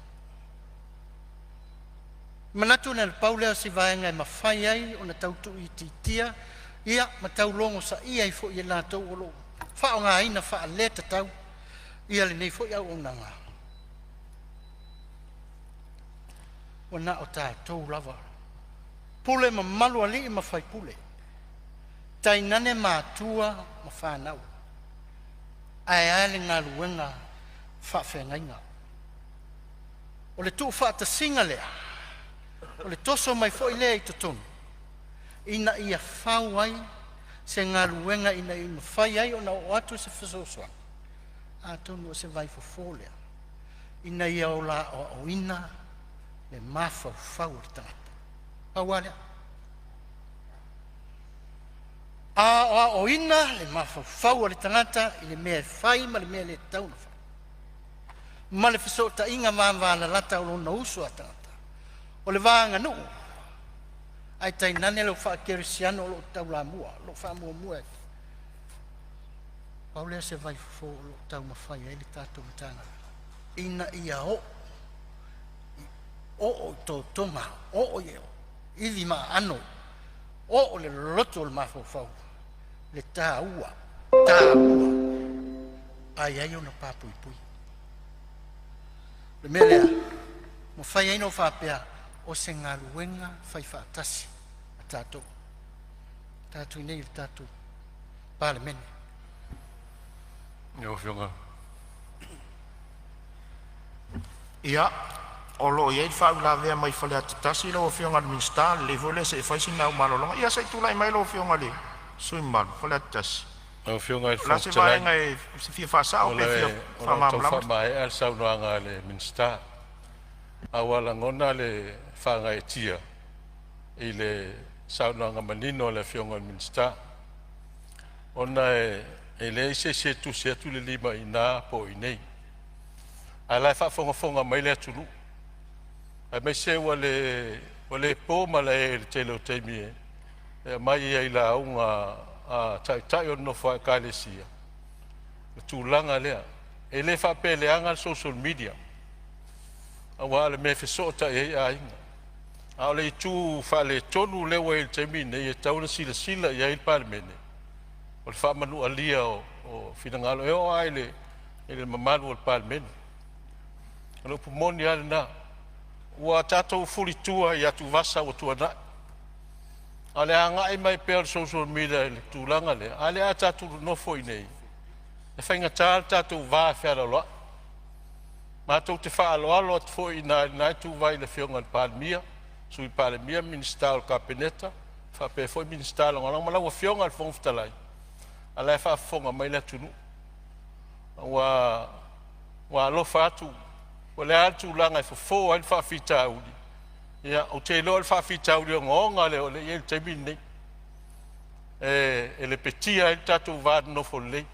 Manatu na le paulea si vaenga e mawhai ai o na tautu i titia, ia ma taulongo sa ia i fo i lātou o lo. Whao ngā ina wha leta tau, ia le nei fo i au o nanga. Wana o tātou lava. Pule ma malu ali i ma whai pule. Tai nane mātua ma whanau. Ai ale ngā luenga whawhengainga. O le tu whaata singa lea. O le toso mai fo i lea i tutonu. Ina ia whau ai se ngā luenga ina i mawhai ai o na o atu se whasosua. A tonu o se vai fo lea. Ina ia o la o ina le mawhau whau le tangata. Pau alea. A o ina le mawhau le tangata i le mea whai ma le mea le tauna whai. Ma le whasota inga māwāna lata o lona usu a tangata. O le vāanga nuu. Ai tai nane lo whaakerisiano lo tau la mua, lo whaamua. Paulea se vai fo lo tau mawhai e le tātou matanga. Ina ia o tō tonga, o ieo, ili ma ano, o le loto le mawhau, le tāua, ai ai o na pāpuipui. Le melea, mo whai aino whapea, o se ngā luenga whai whaatasi a tātou. Tātou i nei le tātou Palemene. Ia whionga. Ia, o lo iei whau la vea mai whale atatasi lo o whionga le minsta, le vole se e whaisi nau malolonga. Ia sei tūlai mai lo o whionga le, sui malu, whale atatasi. Ia whionga i la se vaenga e se fia whasao pe fia whamamlamu. O la tau whamae al saunoanga le minsta. Awala ngona le whanga e tia i le saunoanga manino le whionga minsta. Ona e le ise se tu le lima i nā po i nei. A lai whafonga mai le atulu. A mai se wa le po ma le te leo teimi e mai i la aunga a tai o no wha kālesia. Le tūlanga lea. E le whape le anga social media. A wa le me fesota e a inga. A le tu fa le tonu le wa il teimi nei e tauna sila i il Palemene. O le wha manu alia o finangalo e o ai le mamalu o le Palemene. Ano pumoni ale na. Ua tātou fulitua i atu vasa o tuana. Ale anga i mai pēr social media le tūlanga le. Ale a tātou nofo i nei. E whainga tātou vā whiara loa. Mātou te whaaloalo at fo i nai tū vai le whionga le Palemia. Sui Palemia, minister o kapeneta. Whape fo i minister o ngana. Malawa whionga le whongfitalai. Ale whafonga mai le tunu. Wa alofa atu. O le atu langa e fo ai whawhita uri. Ia, o te loa le whawhita uri o ngonga le o le i te mine. E le petia i tātou vāda nofo lei.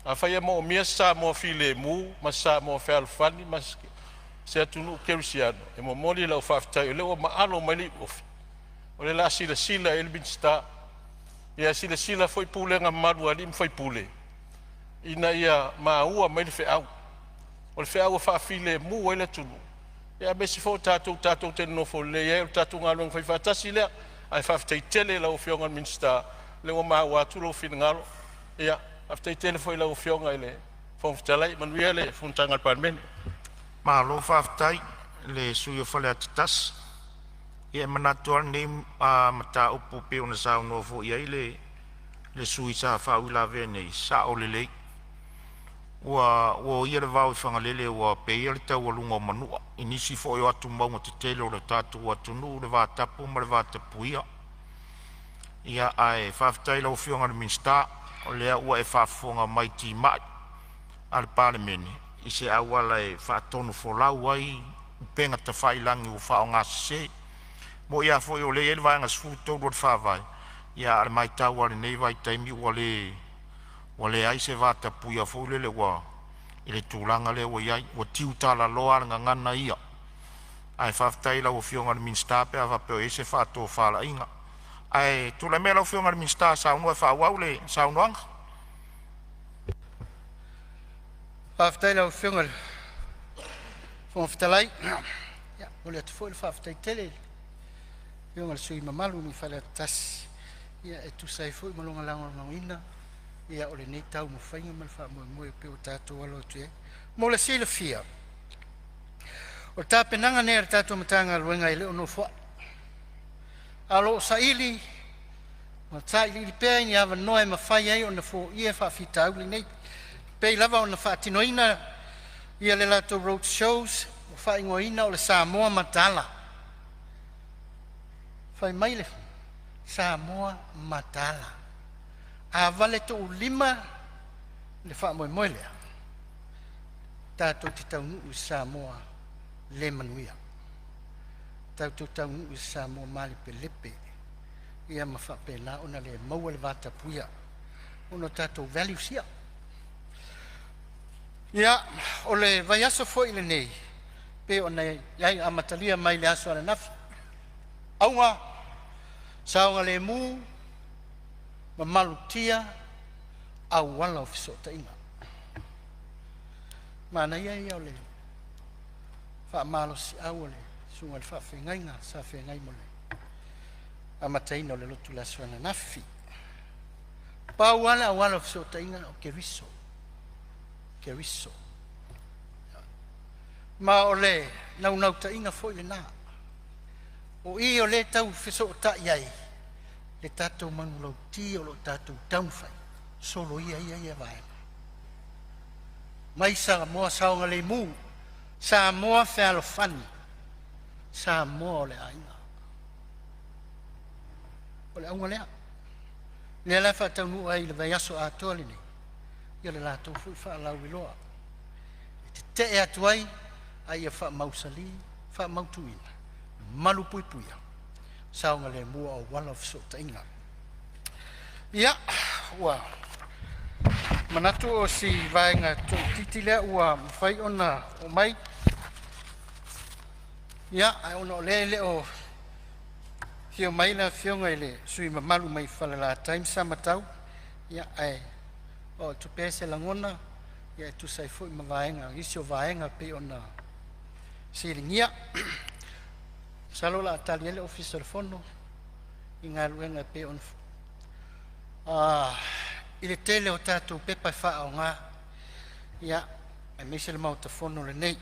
A whaia mo o mia sa mo file mu, ma sa mo whalfani, ma se atunu kerusiano. E mo mori lau whawhita i leo ma alo mai li ofi. O le la sila e le minsta. Ia sila foi pulenga maru ali, foi pule. ina ia maua mai le feau. O le feau whaafile mu ele tunu. Ia besi fo tātou te nofo le ia o tātou ngā luang whaifatasi lea. Ai whaaftei tele lau whionga minsta. Le o maua atu lau whina ngaro. Ia, whaaftei tele fo i lau whionga ele. Fonotaga manuia le Fonotaga Palemene. Malo whaaftei le sui o whale atatas. Ia manatua nei mata upu pe ona sao nofo ia le sui sa whaawila vene sa o le lei. Ua ia le vau i whangalele ua pe ia le tau alunga manua. Inisi fo i atu maunga te tele o le tātou atu nu le vātapu ma le vātapu ia. Ia ai whaaftei lau whionga le minsta o lea ua e whaafonga mai ti mai al Palemene. I se awala e whaatonu folau ai penga ta whailangi o whao ngā se. Mo ia fo i o le ele vai ngas futou rot whaavai. Ia al mai tau ale nei vai taimi ua le ai se vātapu ia fo le ua i le tūlanga le ua iai ua tiu tala loa nga ngana ia. Ai whaaftei lau o whionga le minsta pe a wapeo e se whaato whala inga. Ai tula mea lau whionga le minsta saunua e whaawau le saunuanga. Whaaftei lau whionga le Fonotaga. Ia, o le atu fo i le whaaftei tele. Whionga le sui mamalu ni whale atasi. Ia e tusai fo i malonga lango ngawina. Ia o le nei tau mo whainga mal wha moe pe o tātou alo atu e. Mo le sila fia. O tā penanga nea le tātou matanga luenga i le ono fwa. Alo sa ili. Ma tā ili pēi ni awa noe ma whai ai o na fo ia wha fita au li nei. Pēi lava o na wha atinoina. Ia le lato road shows. O wha ingoina o le Samoa matala. Whai mai le Samoa matala. A vale to lima le wha moe moe lea. Tātou te taunu u Samoa le manuia. Tātou taunu u Samoa mali pe lepe. Ia ma wha pe la ona le maua le vata puia. Ono tātou value sia. Ia, o le vai aso fo ile nei. Pe ona iai amatalia mai le aso ala nafi. Aunga, saunga le mu, ma malutia au wala o fisota inga. Mana ia ia o le wha malo si au le sunga le wha whengainga sa whengai mo le amataina o le lotu la suana nafi. Pa wala au wala o fisota inga o keriso. Keriso. Ma o le nau ta inga fo ile na. O i o le tau fisota iai. Le tātou manu lau ti o lo tātou taunwhai. Solo ia vai. Mai Samoa saonga le mu. Samoa whealo whani. Samoa le ainga. O le aunga lea. Lea la whatau nu ai le vai aso a toa lini. Ia le lātou fui wha lau iloa. Te e atu ai. Ai a wha mausali. Wha mautuina. Malu pui puia. Saunga le mua o wala fisota inga. Ia, ua. Manatu o si vaenga tō titi lea ua mwhai ona o mai. Ia, ai ona o le o hio mai la whionga ile sui mamalu mai whala la time samatau. Ia, ai o tupese langona. Ia, tu sai fui ma vaenga. Isi o vaenga pe ona siringia. Salo la atali ele officer fono inga luenga pe on ile tele o tātou pepa wha o ngā ia e mese le mauta fono le nei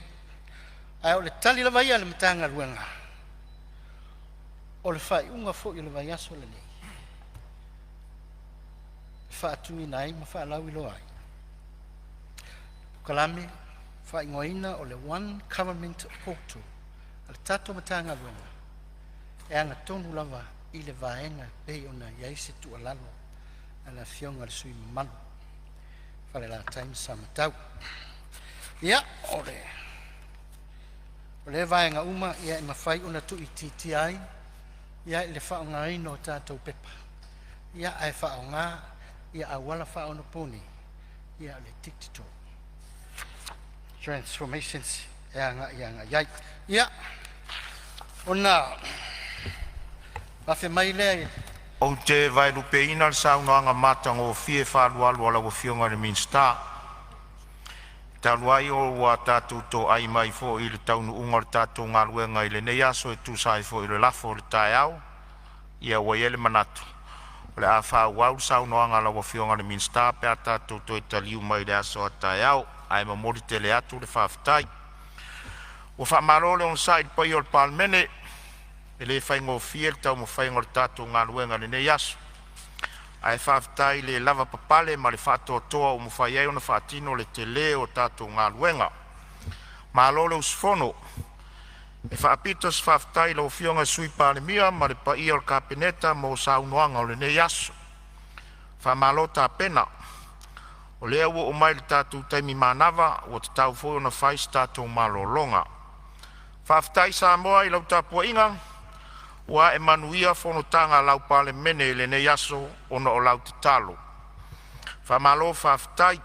ai o le tali la vai ale matanga luenga o le whai unga fo i le vai aso le nei wha atui nai ma wha lau ilo ai kalame wha ingoina o le one government portal al tato matanga luenga e anga tonu lava i le vaenga pei ona iai se tu alalo ana fionga le sui manu fale la time samatau ia ole vaenga uma ia ima fai ona tu i titi ai ia le whaonga ino tātou pepa ia ai whaonga ia awala whaona poni ia le tiktito transformations anga iai ia ona afe mai le O te vai lupe ina le saunoanga matanga o fie whaalualu ala o whionga le minsta. taluai o ua tātou tō ai mai fo i le taunu unga le tātou ngā luenga i le nei aso e tūsai fo i le lafo le tai au, ia ua iele manatu. O le a whāuau sau noanga la wafionga le minsta pe a tātou tō i taliu mai le aso a tai au, ai mamori te le atu le whawhitai. O whamarole on sa i pai o le Palemene, e le whaingo fie le tau mo whaingo le tātou ngā luenga le nei aso. Ai whawhitai le lava papale ma le whātoa toa o mo whai au na whātino le te le o tātou ngā luenga. Malole usfono, e whaapitas whawhitai la wafionga sui Palemia ma le pai o le kapeneta mo saunoanga o le nei aso. Whamalota pena, o lea ua o mai le tātou taimi manava o te tau fo na whais tātou malolonga. Whawhitai Samoa i lau tāpua inga, ua e manuia Fonotaga lau Palemene le nei aso ona o lau te talo. Whamalo whawhitai,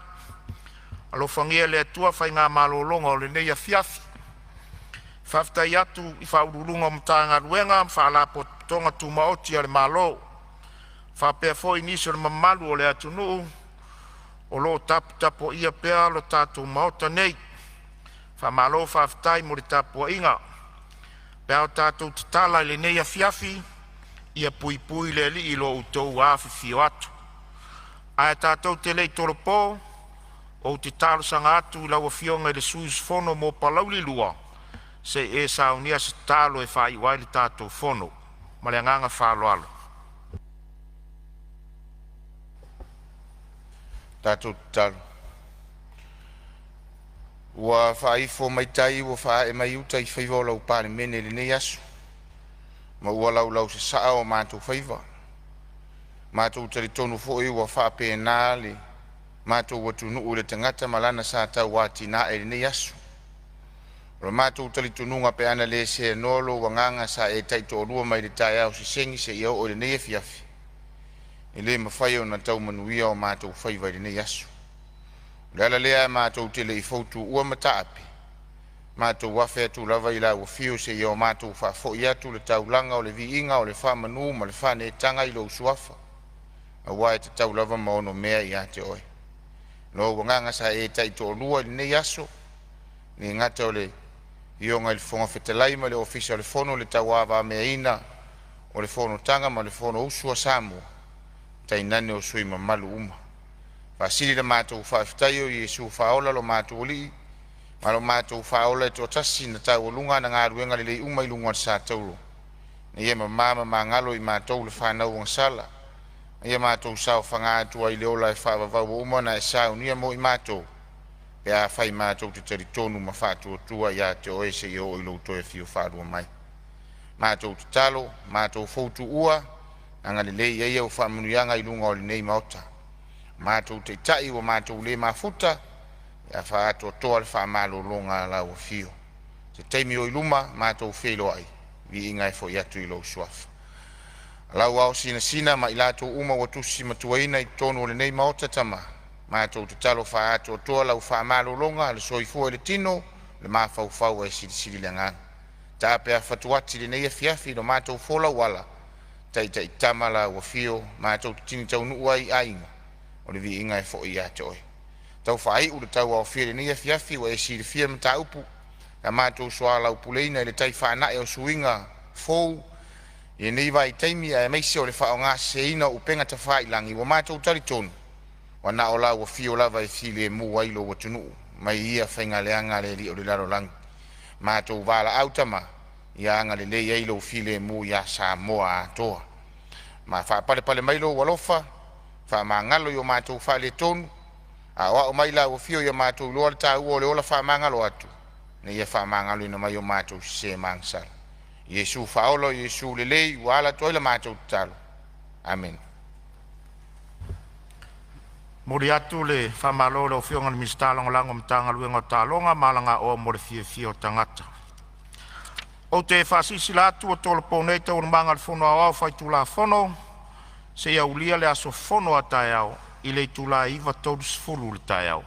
alofangia le atua whai ngā malolonga o le nei afiafi. Whawhitai atu i whaururunga o mtanga ruenga, whaalapo tonga tumaoti a le malo. Whapea foi niso le mamalu o le atunu, o lo tapo ia pea lo tātou maota nei. Whamalo whawhitai mo le tapua inga. Pea o tātou te tala i le nei afiafi, ia pui le li i lo utou awhiwhio atu. Aia tātou te lei toropo, o te talo sanga atu i lau awhionga i le suis fono mo palauli lua, se e saunia se talo e whai wai le tātou fono, ma le anganga whaloalo. Tātou talo. Ua whaifo mai tai ua wha e mai uta i whaiva o lau Palemene le nei asu. Ma ua lau se saa o mātou whaiva. Mātou tari tonu fo i ua wha pe nā le mātou watu nuu le tangata malana sa tau wāti nā e le nei asu. Ora mātou tari tununga pe ana le se nolo wa nganga sa e taito o rua mai le tai au si sengi se iau o le nei e fiafi. E le mawhai o na tau manuia o mātou whaiva i le nei asu. Lala lea mātou te le i fautu ua mataapi. Mātou wafe atu lava i la ua fio se iau mātou whafo i atu le taulanga o le vi inga o le whamanu ma le whane tanga i lo usuafa. A wae te tau lava maono mea i ate oe. No wanganga sa e taito o lua i nei aso. Ni ngata o le ionga i le fonga whetalai ma le ofisa o le fono le tawawa mea ina o le fono tanga ma le fono usua Samoa. Tai nane o sui ma malu uma. Pasiri le mātou whawhitai o Iesu whaola lo mātou li, ma lo mātou whaola e tō tasi na tau o lunga na ngā ruenga le lei umai lunga sa tauro. Na ia mamama ma ngalo i mātou le whanau ang sala. Na ia mātou sao whangātua i leola e whawawau o uma na e sao nia mo i mātou. Pe a whai mātou te tari tonu ma whātua tua i a te oe se i o i louto e whio whārua mai. Mātou te talo, mātou fautu ua, na ngā le lei e au whamunuianga i lunga o le nei maota. Mātou te tai o mātou le mafuta, ia whaato toa le whaamalo longa la o fio. Te teimi o iluma, mātou whelo ai, vi inga e fo i atu i lo suafa. Lau au sina ma ilato uma wa tusi matuaina i tono le nei maota tama. Mātou te talo whaato toa lau whaamalo longa, le soifua le tino, le mawhau e siri le ngang. Ta apea whatuati le nei e fiafi no mātou fola wala, tai tama la o fio, mātou tini tau nua i ainga. O le vi inga e fo i ate oe. Tau whai ura tau au whire ni e fiafi wa e siri fia mta upu. Ka mātou soa lau puleina le tai whanae o suinga fōu. I nei vai taimi a e meise o le whao ngā seina upenga ta whai langi wa mātou tari tonu. Wa na o lau o fio lava e fili e mu wailo wa tunu. Mai ia whainga le anga le li o le laro langi. Mātou wala autama. Ia anga le lei eilo fili e mu ia Samoa a toa. Ma wha pale mailo walofa. Wha mangalo yo mātou whale tonu, a wa o maila o fio yo mātou loa ta ua le ola wha mangalo atu, ne ia wha mangalo ina mai o mātou se mangsal. Iesu whaolo, Iesu lelei, wala toila mātou talo. Amen. Mori atu le whamalo le o whionga ni mistalonga lango mtanga luenga talonga malanga o mori fio tangata. O te whasisi la atu o tolo poneita o manga le fono au whai tula fono, se ia ulia le aso fono a tai au, i le tula iwa tōru sifuru le tai au.